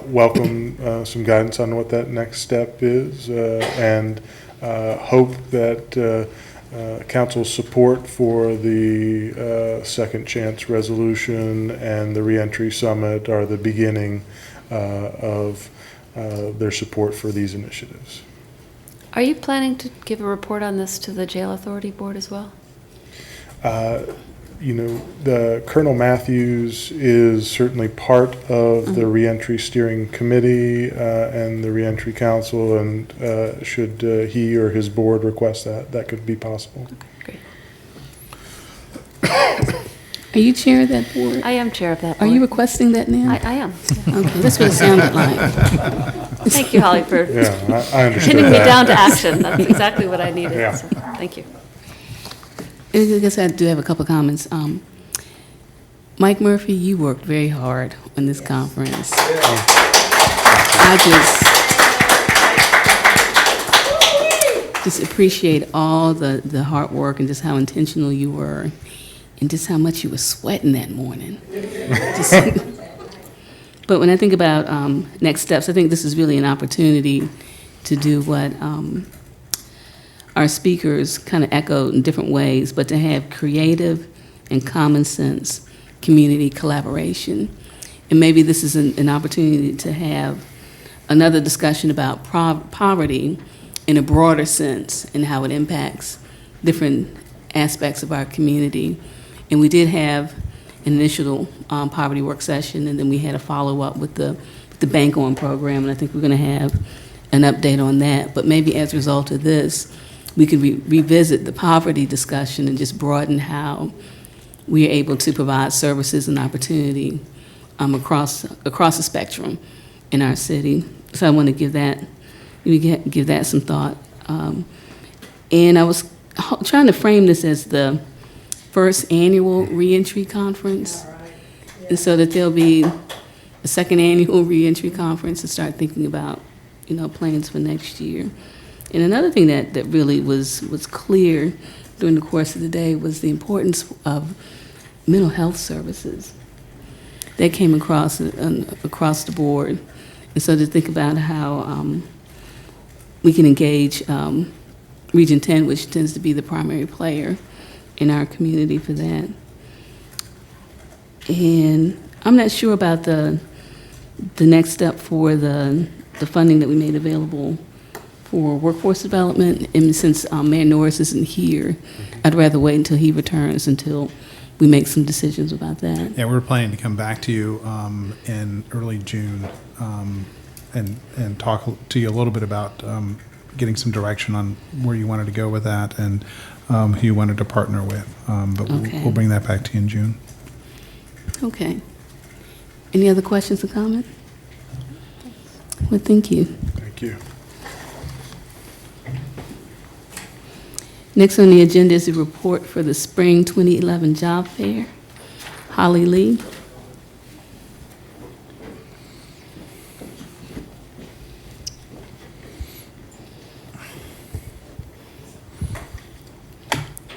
welcome some guidance on what that next step is, and hope that council's support for the Second Chance Resolution and the Reentry Summit are the beginning of their support for these initiatives. Are you planning to give a report on this to the Jail Authority Board as well? The Colonel Matthews is certainly part of the Reentry Steering Committee and the Reentry Council, and should he or his board request that could be possible. Great. Are you chair of that board? I am chair of that Are board. you requesting that now? I am. Okay, that's what it sounded like. Thank you, Holly, for I understood pinning me that. down to action. That's exactly what I needed. Yeah. So, thank you. I guess I do have a couple of comments. Mike Murphy, you worked very hard on this conference. I just just appreciate all the hard work and just how intentional you were and just how much you were sweating that morning. But when I think about next steps, I think this is really an opportunity to do what our speakers kind of echoed in different ways, but to have creative and common sense community collaboration. And maybe this is an opportunity to have another discussion about poverty in a broader sense and how it impacts different aspects of our community. And we did have an initial poverty work session, and then we had a follow-up with the Bank On program, and I think we're going to have an update on that. But maybe as a result of this, we could revisit the poverty discussion and just broaden how we are able to provide services and opportunity across the spectrum in our city. So I want to give that some thought. And I was trying to frame this as the first annual reentry conference, and so that there'll be a second annual reentry conference to start thinking about, plans for next year. And another thing that really was clear during the course of the day was the importance of mental health services. That came across the board, and so to think about how we can engage Region 10, which tends to be the primary player in our community for that. And I'm not sure about the next step for the funding that we made available for workforce development. And since Mayor Norris isn't here, I'd rather wait until he returns until we make some decisions about that. Yeah, we're planning to come back to you in early June and talk to you a little bit about getting some direction on where you wanted to go with that and who you wanted to partner with. But Okay. we'll bring that back to you in June. Okay. Any other questions or comments? Well, thank you. Thank you. Next on the agenda is a report for the Spring 2011 Job Fair. Holly Lee.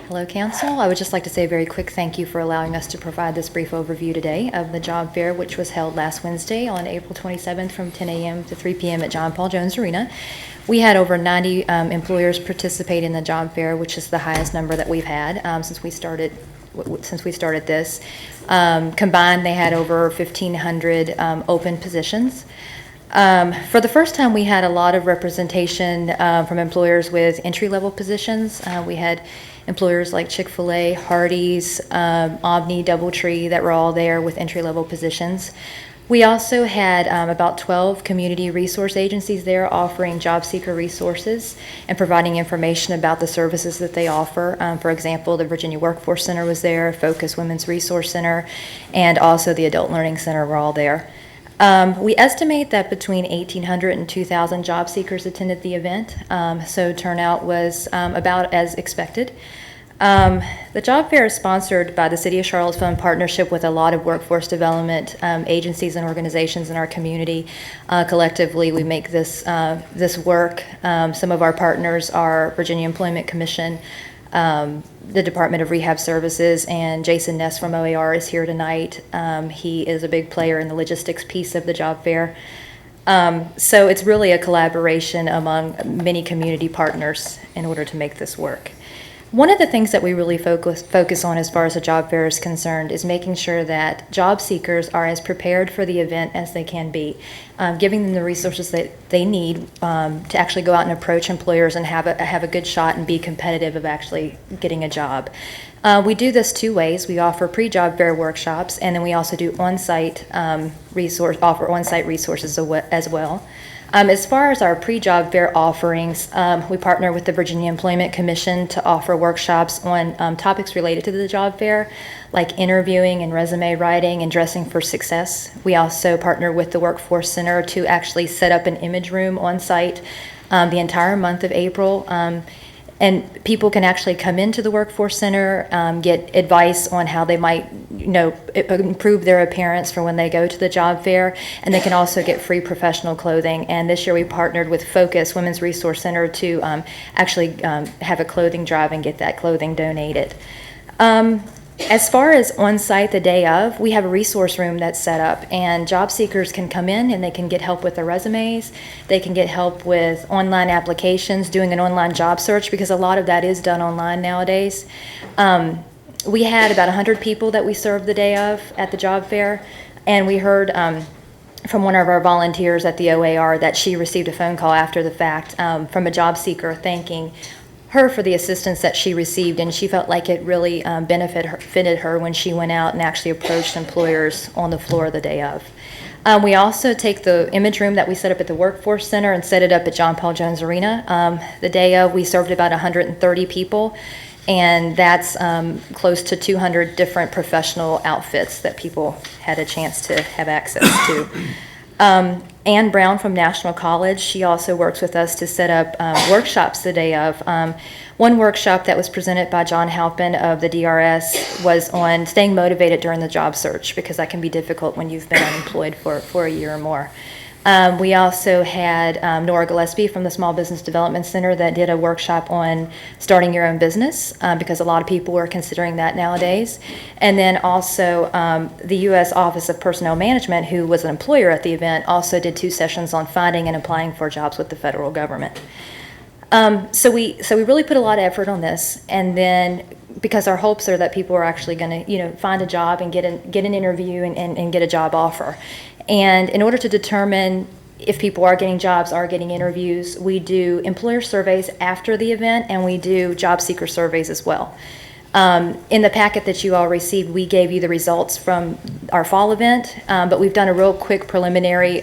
Hello, Council. I would just like to say a very quick thank you for allowing us to provide this brief overview today of the job fair, which was held last Wednesday on April 27th from 10 a.m. to 3 p.m. at John Paul Jones Arena. We had over 90 employers participate in the job fair, which is the highest number that we've had since we started this. Combined, they had over 1,500 open positions. For the first time, we had a lot of representation from employers with entry-level positions. We had employers like Chick-fil-A, Hardee's, Omni, Doubletree that were all there with entry-level positions. We also had about 12 community resource agencies there offering job seeker resources and providing information about the services that they offer. For example, the Virginia Workforce Center was there, Focus Women's Resource Center, and also the Adult Learning Center were all there. We estimate that between 1,800 and 2,000 job seekers attended the event, so turnout was about as expected. The job fair is sponsored by the City of Charlottesville in partnership with a lot of workforce development agencies and organizations in our community. Collectively, we make this work. Some of our partners are Virginia Employment Commission, the Department of Rehab Services, and Jason Ness from OAR is here tonight. He is a big player in the logistics piece of the job fair. So it's really a collaboration among many community partners in order to make this work. One of the things that we really focus on as far as the job fair is concerned is making sure that job seekers are as prepared for the event as they can be, giving them the resources that they need to actually go out and approach employers and have a good shot and be competitive of actually getting a job. We do this two ways. We offer pre-job fair workshops, and then we also do on-site resources as well. As far as our pre-job fair offerings, we partner with the Virginia Employment Commission to offer workshops on topics related to the job fair, like interviewing and resume writing and dressing for success. We also partner with the Workforce Center to actually set up an image room on site the entire month of April. And people can actually come into the Workforce Center, get advice on how they might, improve their appearance for when they go to the job fair, and they can also get free professional clothing. And this year we partnered with Focus Women's Resource Center to actually have a clothing drive and get that clothing donated. As far as on-site the day of, we have a resource room that's set up, and job seekers can come in and they can get help with their resumes. They can get help with online applications, doing an online job search, because a lot of that is done online nowadays. We had about 100 people that we served the day of at the job fair, and we heard from one of our volunteers at the OAR that she received a phone call after the fact from a job seeker thanking her for the assistance that she received, and she felt like it really benefited her when she went out and actually approached employers on the floor the day of. We also take the image room that we set up at the Workforce Center and set it up at John Paul Jones Arena. The day of, we served about 130 people, and that's close to 200 different professional outfits that people had a chance to have access to. Ann Brown from National College, she also works with us to set up workshops the day of. One workshop that was presented by John Halpin of the DRS was on staying motivated during the job search, because that can be difficult when you've been unemployed for a year or more. We also had Nora Gillespie from the Small Business Development Center that did a workshop on starting your own business, because a lot of people are considering that nowadays. And then also the U.S. Office of Personnel Management, who was an employer at the event, also did 2 sessions on finding and applying for jobs with the federal government. So we really put a lot of effort on this, and then because our hopes are that people are actually going to find a job and get an interview and get a job offer. And in order to determine if people are getting jobs, are getting interviews, we do employer surveys after the event, and we do job seeker surveys as well. In the packet that you all received, we gave you the results from our fall event, but we've done a real quick preliminary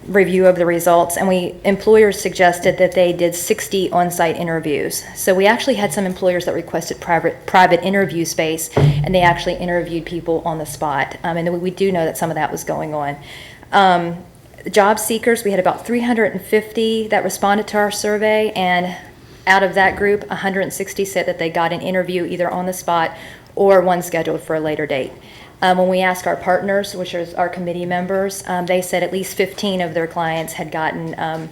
review of the results, and employers suggested that they did 60 on-site interviews. So we actually had some employers that requested private interview space, and they actually interviewed people on the spot. And we do know that some of that was going on. Job seekers, we had about 350 that responded to our survey, and out of that group, 160 said that they got an interview either on the spot or one scheduled for a later date. When we asked our partners, which are our committee members, they said at least 15 of their clients had gotten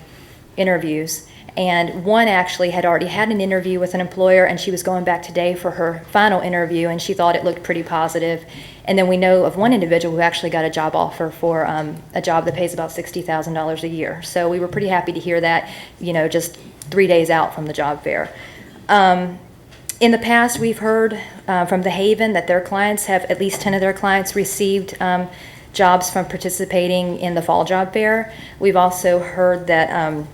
interviews. And one actually had already had an interview with an employer, and she was going back today for her final interview, and she thought it looked pretty positive. And then we know of one individual who actually got a job offer for a job that pays about $60,000 a year. So we were pretty happy to hear that, just 3 days out from the job fair. In the past, we've heard from The Haven that their clients have, at least 10 of their clients received jobs from participating in the fall job fair. We've also heard that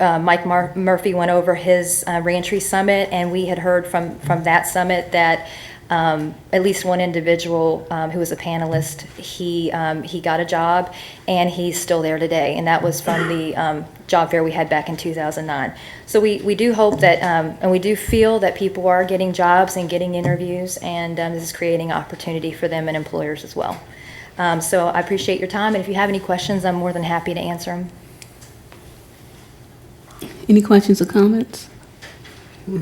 Mike Murphy went over his reentry summit, and we had heard from that summit that at least one individual who was a panelist, he got a job, and he's still there today, and that was from the job fair we had back in 2009. So we do hope that, and we do feel that people are getting jobs and getting interviews, and this is creating opportunity for them and employers as well. So I appreciate your time, and if you have any questions, I'm more than happy to answer them. Any questions or comments?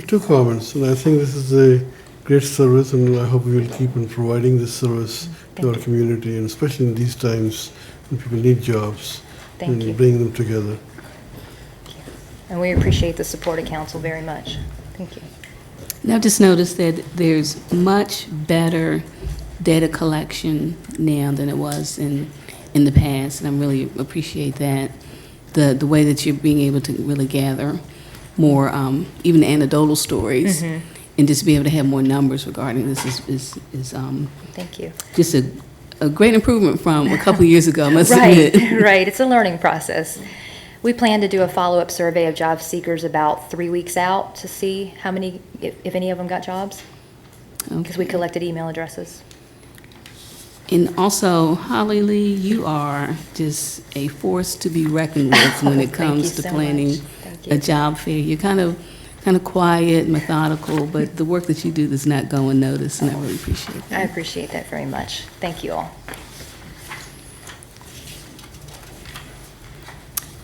2 comments, and I think this is a great service, and I hope we will keep on providing this service to our community, and especially in these times when people need jobs, and bring them together. And we appreciate the support of council very much. Thank you. And I've just noticed that there's much better data collection now than it was in the past, and I really appreciate that. The way that you're being able to really gather more, even anecdotal stories, and just be able to have more numbers regarding this is Thank you. Just a great improvement from a couple of years ago, I must admit. Right. It's a learning process. We plan to do a follow-up survey of job seekers about 3 weeks out to see how many, if any of them got jobs, because we collected email addresses. And also, Holly Lee, you are just a force to be reckoned with when it comes to planning a job fair. You're kind of quiet, methodical, but the work that you do does not go unnoticed, and I really appreciate that. I appreciate that very much. Thank you all.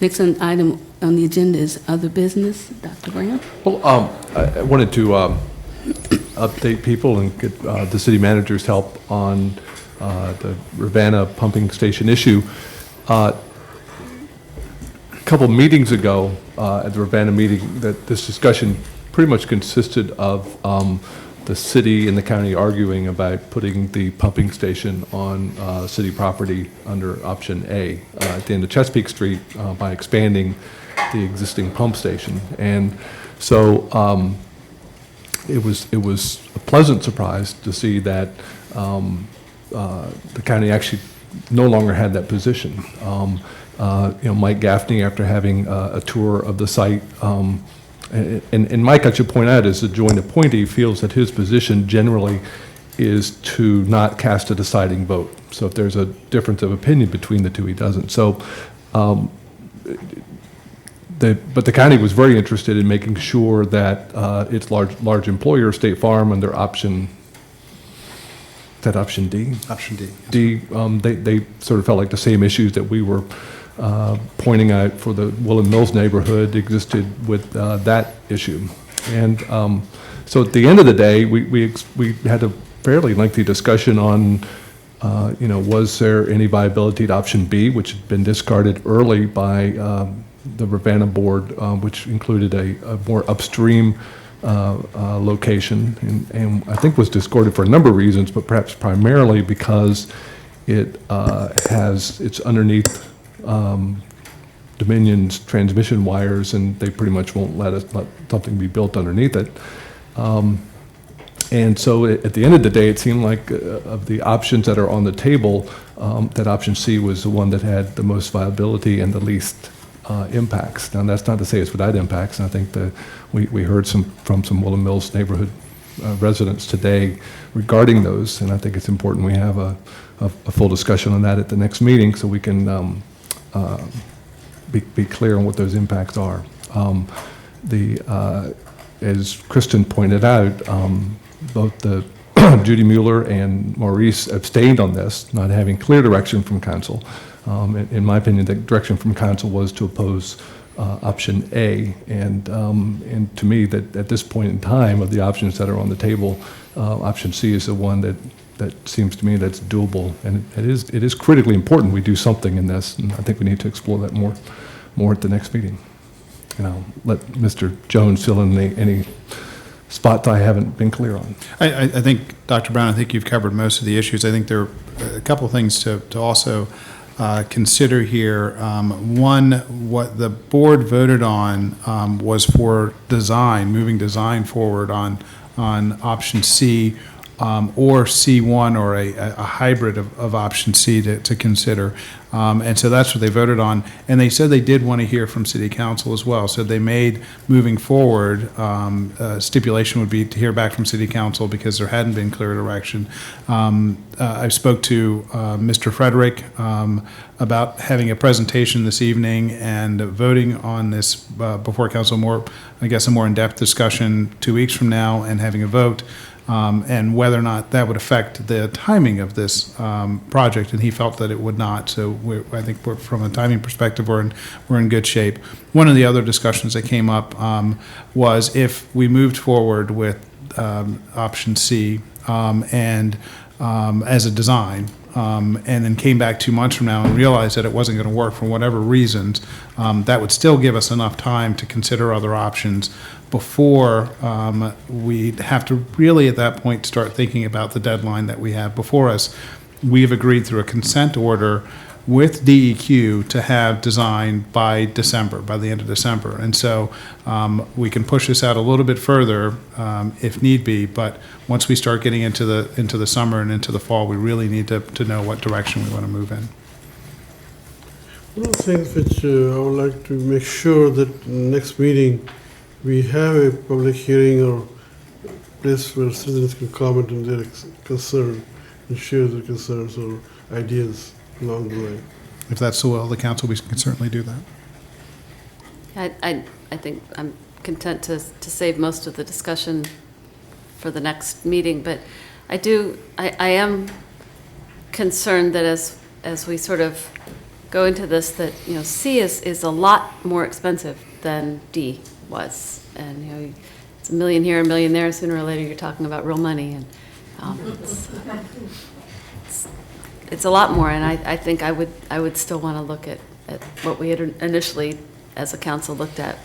Next item on the agenda is other business. Dr. Brown? Well, I wanted to update people and get the city manager's help on the Ravenna pumping station issue. A couple meetings ago at the Ravenna meeting, that this discussion pretty much consisted of the city and the county arguing about putting the pumping station on city property under option A at the end of Chesapeake Street by expanding the existing pump station. And so it was a pleasant surprise to see that the county actually no longer had that position. Mike Gaffney, after having a tour of the site, and Mike, I should point out, as a joint appointee, feels that his position generally is to not cast a deciding vote. So if there's a difference of opinion between the two, he doesn't. So, but the county was very interested in making sure that its large employer, State Farm, under option, is that option D? Option D. D, they sort of felt like the same issues that we were pointing out for the Woollen Mills neighborhood existed with that issue. And so at the end of the day, we had a fairly lengthy discussion on, was there any viability to option B, which had been discarded early by the Ravenna board, which included a more upstream location, and I think was discarded for a number of reasons, but perhaps primarily because it's underneath Dominion's transmission wires, and they pretty much won't let something be built underneath it. And so at the end of the day, it seemed like of the options that are on the table, that option C was the one that had the most viability and the least impacts. Now, that's not to say it's without impacts, and I think that we heard from some Woollen Mills neighborhood residents today regarding those, and I think it's important we have a full discussion on that at the next meeting so we can be clear on what those impacts are. As Kristen pointed out, both the Judy Mueller and Maurice abstained on this, not having clear direction from council. In my opinion, the direction from council was to oppose option A, and to me, that at this point in time of the options that are on the table, option C is the one that seems to me that's doable, and it is critically important we do something in this, and I think we need to explore that more at the next meeting. And I'll let Mr. Jones fill in any spots I haven't been clear on. I think, Dr. Brown, I think you've covered most of the issues. I think there are a couple of things to also consider here. One, what the board voted on was for design, moving design forward on option C, or C1, or a hybrid of option C to consider. And so that's what they voted on. And they said they did want to hear from city council as well. So they made, moving forward, stipulation would be to hear back from city council because there hadn't been clear direction. I spoke to Mr. Frederick about having a presentation this evening and voting on this before council, a more in-depth discussion 2 weeks from now, and having a vote. And whether or not that would affect the timing of this project, and he felt that it would not. So I think from a timing perspective, we're in good shape. One of the other discussions that came up was if we moved forward with option C and as a design, and then came back 2 months from now and realized that it wasn't going to work for whatever reasons, that would still give us enough time to consider other options before we'd have to really at that point start thinking about the deadline that we have before us. We've agreed through a consent order with DEQ to have design by the end of December. And so we can push this out a little bit further if need be, but once we start getting into the summer and into the fall, we really need to know what direction we want to move in. One of the things which I would like to make sure that next meeting we have a public hearing or place where citizens can comment on their concern and share their concerns or ideas along the way. If that's the will of the council, we can certainly do that. I think I'm content to save most of the discussion for the next meeting, but I am concerned that as we sort of go into this, that, you know, C is a lot more expensive than D was. And, you know, it's $1 million here, $1 million there, sooner or later you're talking about real money. And it's a lot more, and I think I would still want to look at what we had initially, as a council, looked at,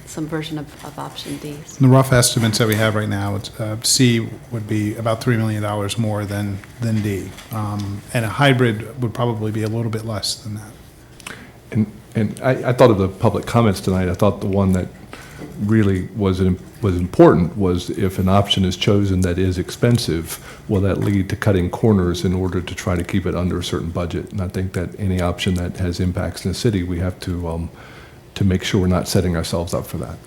some version of option D. The rough estimates that we have right now, it's, C would be about $3 million more than D. And a hybrid would probably be a little bit less than that. And I thought of the public comments tonight, I thought the one that really was important was if an option is chosen that is expensive, will that lead to cutting corners in order to try to keep it under a certain budget? And I think that any option that has impacts in the city, we have to make sure we're not setting ourselves up for that.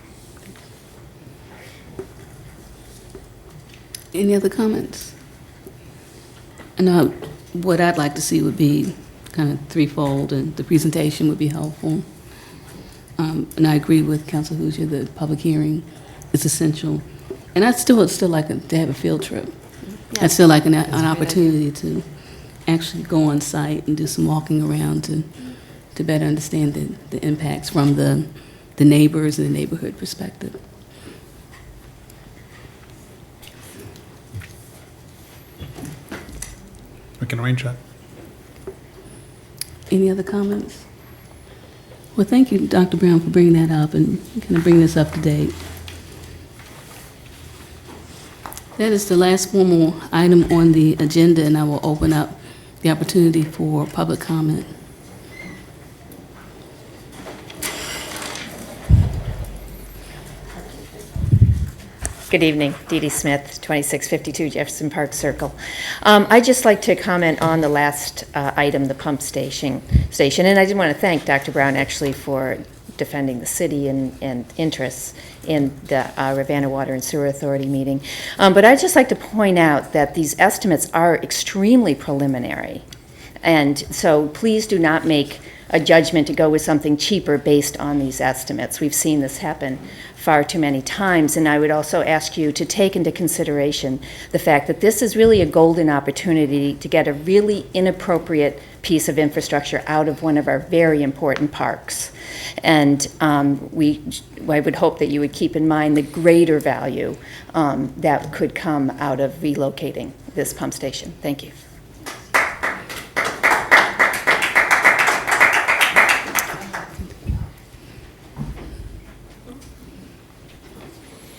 Any other comments? And what I'd like to see would be kind of threefold, and the presentation would be helpful. And I agree with Councilor Hoosier, the public hearing is essential. And I'd still like to have a field trip. I'd still like an opportunity to actually go on site and do some walking around to better understand the impacts from the neighbors and the neighborhood perspective. We can arrange that. Any other comments? Well, thank you, Dr. Brown, for bringing that up and kind of bringing this up to date. That is the last formal item on the agenda, and I will open up the opportunity for public comment. Good evening, Dee Dee Smith, 2652 Jefferson Park Circle. I'd just like to comment on the last item, the pump station, and I did want to thank Dr. Brown actually for defending the city and interests in the Ravenna Water and Sewer Authority meeting. But I'd just like to point out that these estimates are extremely preliminary, and so please do not make a judgment to go with something cheaper based on these estimates. We've seen this happen far too many times, and I would also ask you to take into consideration the fact that this is really a golden opportunity to get a really inappropriate piece of infrastructure out of one of our very important parks. And I would hope that you would keep in mind the greater value that could come out of relocating this pump station. Thank you.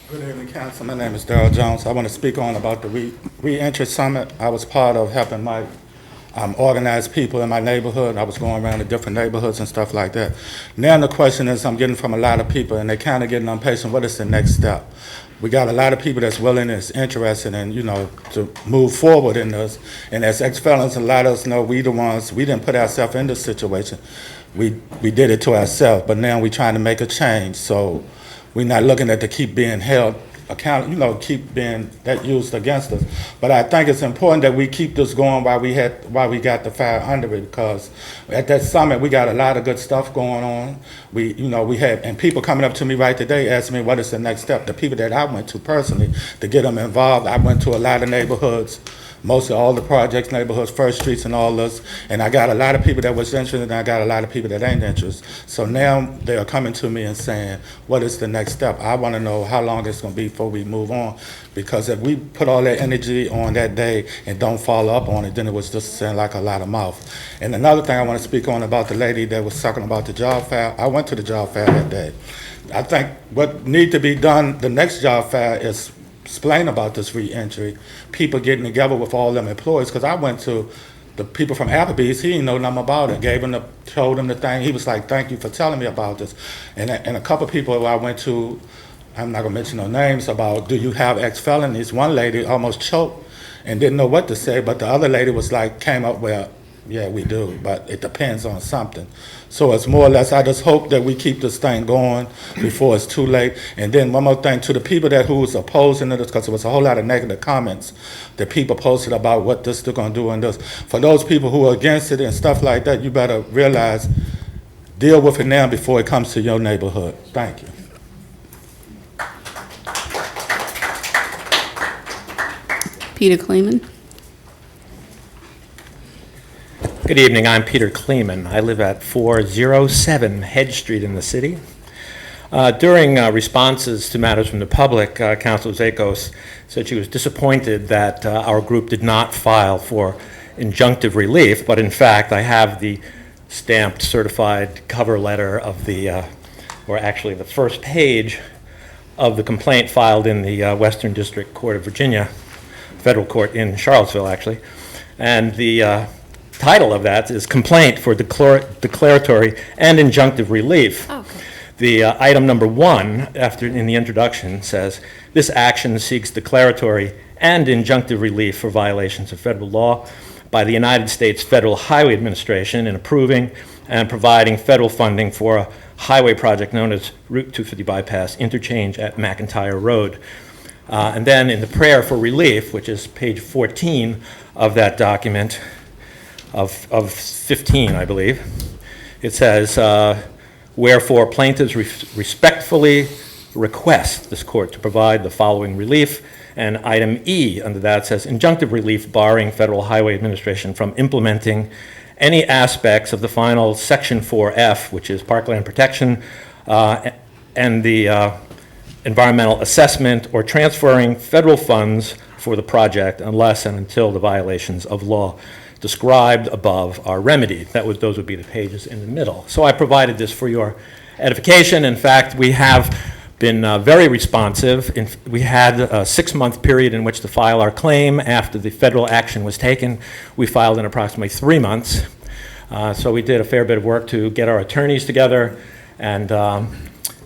Good evening, Council. My name is Darrell Jones. I want to speak on about the Reentry Summit. I was part of helping my organize people in my neighborhood. I was going around to different neighborhoods and stuff like that. Now the question is, I'm getting from a lot of people, and they're kind of getting impatient. What is the next step? We got a lot of people that's willing and is interested in, to move forward in this. And as ex-felons, a lot of us know we didn't put ourselves in this situation. We did it to ourselves, but now we're trying to make a change. So we're not looking at to keep being held accountable, keep being that used against us. But I think it's important that we keep this going while we got the fire under it, because at that summit we got a lot of good stuff going on. We had, and people coming up to me right today asking me what is the next step. The people that I went to personally to get them involved, I went to a lot of neighborhoods, mostly all the projects, neighborhoods, First Streets and all this, and I got a lot of people that was interested, and I got a lot of people that ain't interested. So now they are coming to me and saying, what is the next step? I want to know how long it's going to be before we move on, because if we put all that energy on that day and don't follow up on it, then it was just saying like a lot of mouth. And another thing I want to speak on about the lady that was talking about the job fair, I went to the job fair that day. I think what need to be done, the next job fair, is explain about this reentry, people getting together with all them employees, because I went to the people from Applebee's, he didn't know nothing about it, told him the thing, he was like, thank you for telling me about this. And a couple people I went to, I'm not gonna mention no names, about do you have ex-felonies? One lady almost choked and didn't know what to say, but the other lady was like, came up with, yeah, we do, but it depends on something. So it's more or less, I just hope that we keep this thing going before it's too late. And then one more thing, to the people who was opposing it, because there was a whole lot of negative comments that people posted about what they're going to do and this. For those people who are against it and stuff like that, you better realize, deal with it now before it comes to your neighborhood. Thank you. Peter Clayman. Good evening, I'm Peter Kleeman. I live at 407 Hedge Street in the city. During responses to matters from the public, Councilor Zakos said she was disappointed that our group did not file for injunctive relief, but in fact, I have the stamped certified cover letter of the, or actually the first page of the complaint filed in the Western District Court of Virginia, federal court in Charlottesville, actually. And the title of that is Complaint for Declaratory and Injunctive Relief. Oh, okay. The item number 1, after in the introduction, says, this action seeks declaratory and injunctive relief for violations of federal law by the United States Federal Highway Administration in approving and providing federal funding for a highway project known as Route 250 Bypass Interchange at McIntyre Road. And then in the prayer for relief, which is page 14 of that document, of 15, I believe, it says, wherefore plaintiffs respectfully request this court to provide the following relief. And item E under that says injunctive relief barring Federal Highway Administration from implementing any aspects of the final Section 4F, which is parkland protection, and the environmental assessment, or transferring federal funds for the project unless and until the violations of law described above are remedied. Those would be the pages in the middle. So I provided this for your edification. In fact, we have been very responsive. We had a 6-month period in which to file our claim. After the federal action was taken, we filed in approximately 3 months. So we did a fair bit of work to get our attorneys together, and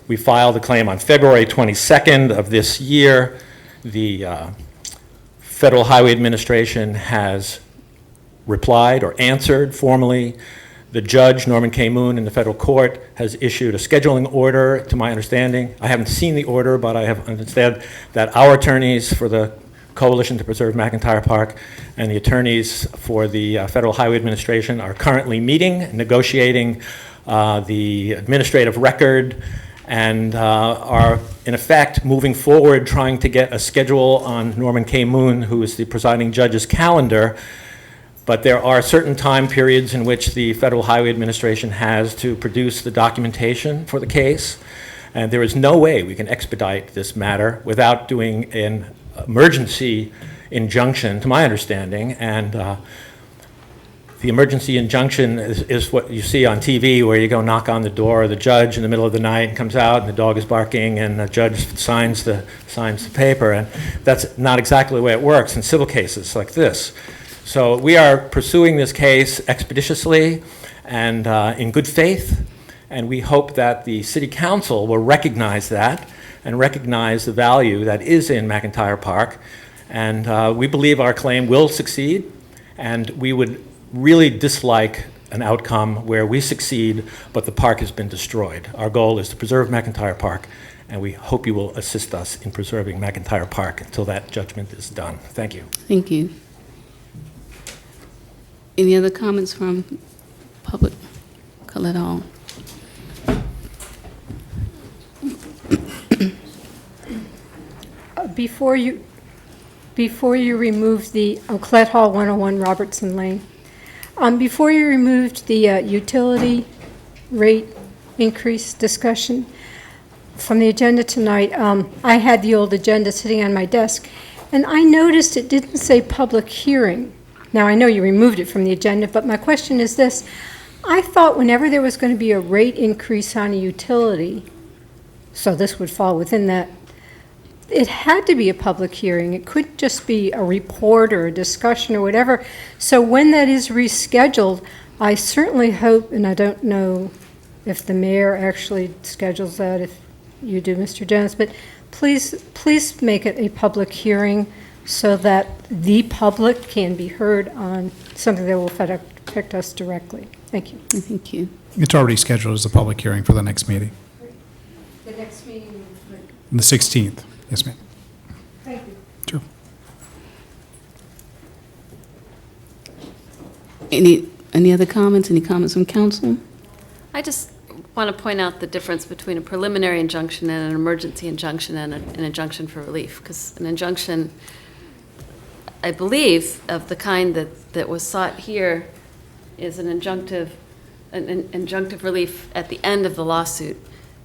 we filed a claim on February 22nd of this year. The Federal Highway Administration has replied or answered formally. The judge, Norman K. Moon, in the federal court has issued a scheduling order, to my understanding. I haven't seen the order, but I have understood that our attorneys for the Coalition to Preserve McIntyre Park and the attorneys for the Federal Highway Administration are currently meeting, negotiating the administrative record, and are, in effect, moving forward, trying to get a schedule on Norman K. Moon, who is the presiding judge's calendar. But there are certain time periods in which the Federal Highway Administration has to produce the documentation for the case, and there is no way we can expedite this matter without doing an emergency injunction, to my understanding. And the emergency injunction is what you see on TV, where you go knock on the door of the judge in the middle of the night and comes out and the dog is barking and the judge signs the paper. And that's not exactly the way it works in civil cases like this. So we are pursuing this case expeditiously and in good faith, and we hope that the City Council will recognize that and recognize the value that is in McIntyre Park. And we believe our claim will succeed, and we would really dislike an outcome where we succeed but the park has been destroyed. Our goal is to preserve McIntyre Park, and we hope you will assist us in preserving McIntyre Park until that judgment is done. Thank you. Thank you. Any other comments from public? Colette Hall. Before you removed the Colette Hall 101 Robertson Lane, before you removed the utility rate increase discussion from the agenda tonight, I had the old agenda sitting on my desk, and I noticed it didn't say public hearing. Now, I know you removed it from the agenda, but my question is this. I thought whenever there was going to be a rate increase on a utility, so this would fall within that, it had to be a public hearing. It couldn't just be a report or a discussion or whatever. So when that is rescheduled, I certainly hope, and I don't know if the mayor actually schedules that, if you do, Mr. Jones, but please make it a public hearing so that the public can be heard on something that will affect us directly. Thank you. Thank you. It's already scheduled as a public hearing for the next meeting, The next meeting. the 16th. Yes, ma'am. Thank you. Sure. Any other comments? Any comments from council? I just want to point out the difference between a preliminary injunction and an emergency injunction and an injunction for relief, because an injunction, I believe, of the kind that was sought here is an injunctive relief at the end of the lawsuit,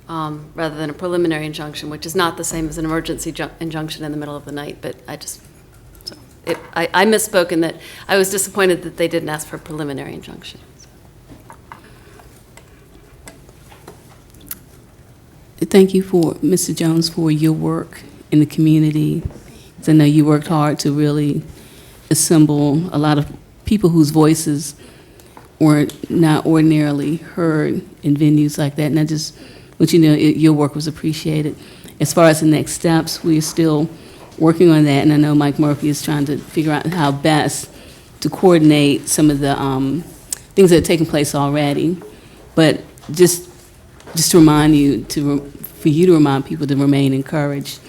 rather than a preliminary injunction, which is not the same as an emergency injunction in the middle of the night. But I misspoke in that I was disappointed that they didn't ask for a preliminary injunction. Thank you for, Mr. Jones, for your work in the community. I know you worked hard to really assemble a lot of people whose voices were not ordinarily heard in venues like that. And I just want you to know your work was appreciated. As far as the next steps, we're still working on that, and I know Mike Murphy is trying to figure out how best to coordinate some of the things that are taking place already. But just to remind you, for you to remind people to remain encouraged.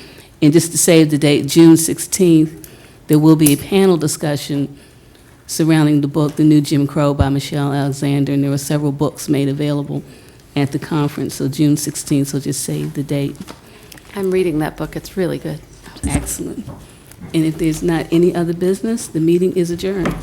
And just to save the date, June 16th, there will be a panel discussion surrounding the book, The New Jim Crow by Michelle Alexander, and there were several books made available at the conference, so June 16th, so just save the date. I'm reading that book. It's really good. Excellent. And if there's not any other business, the meeting is adjourned.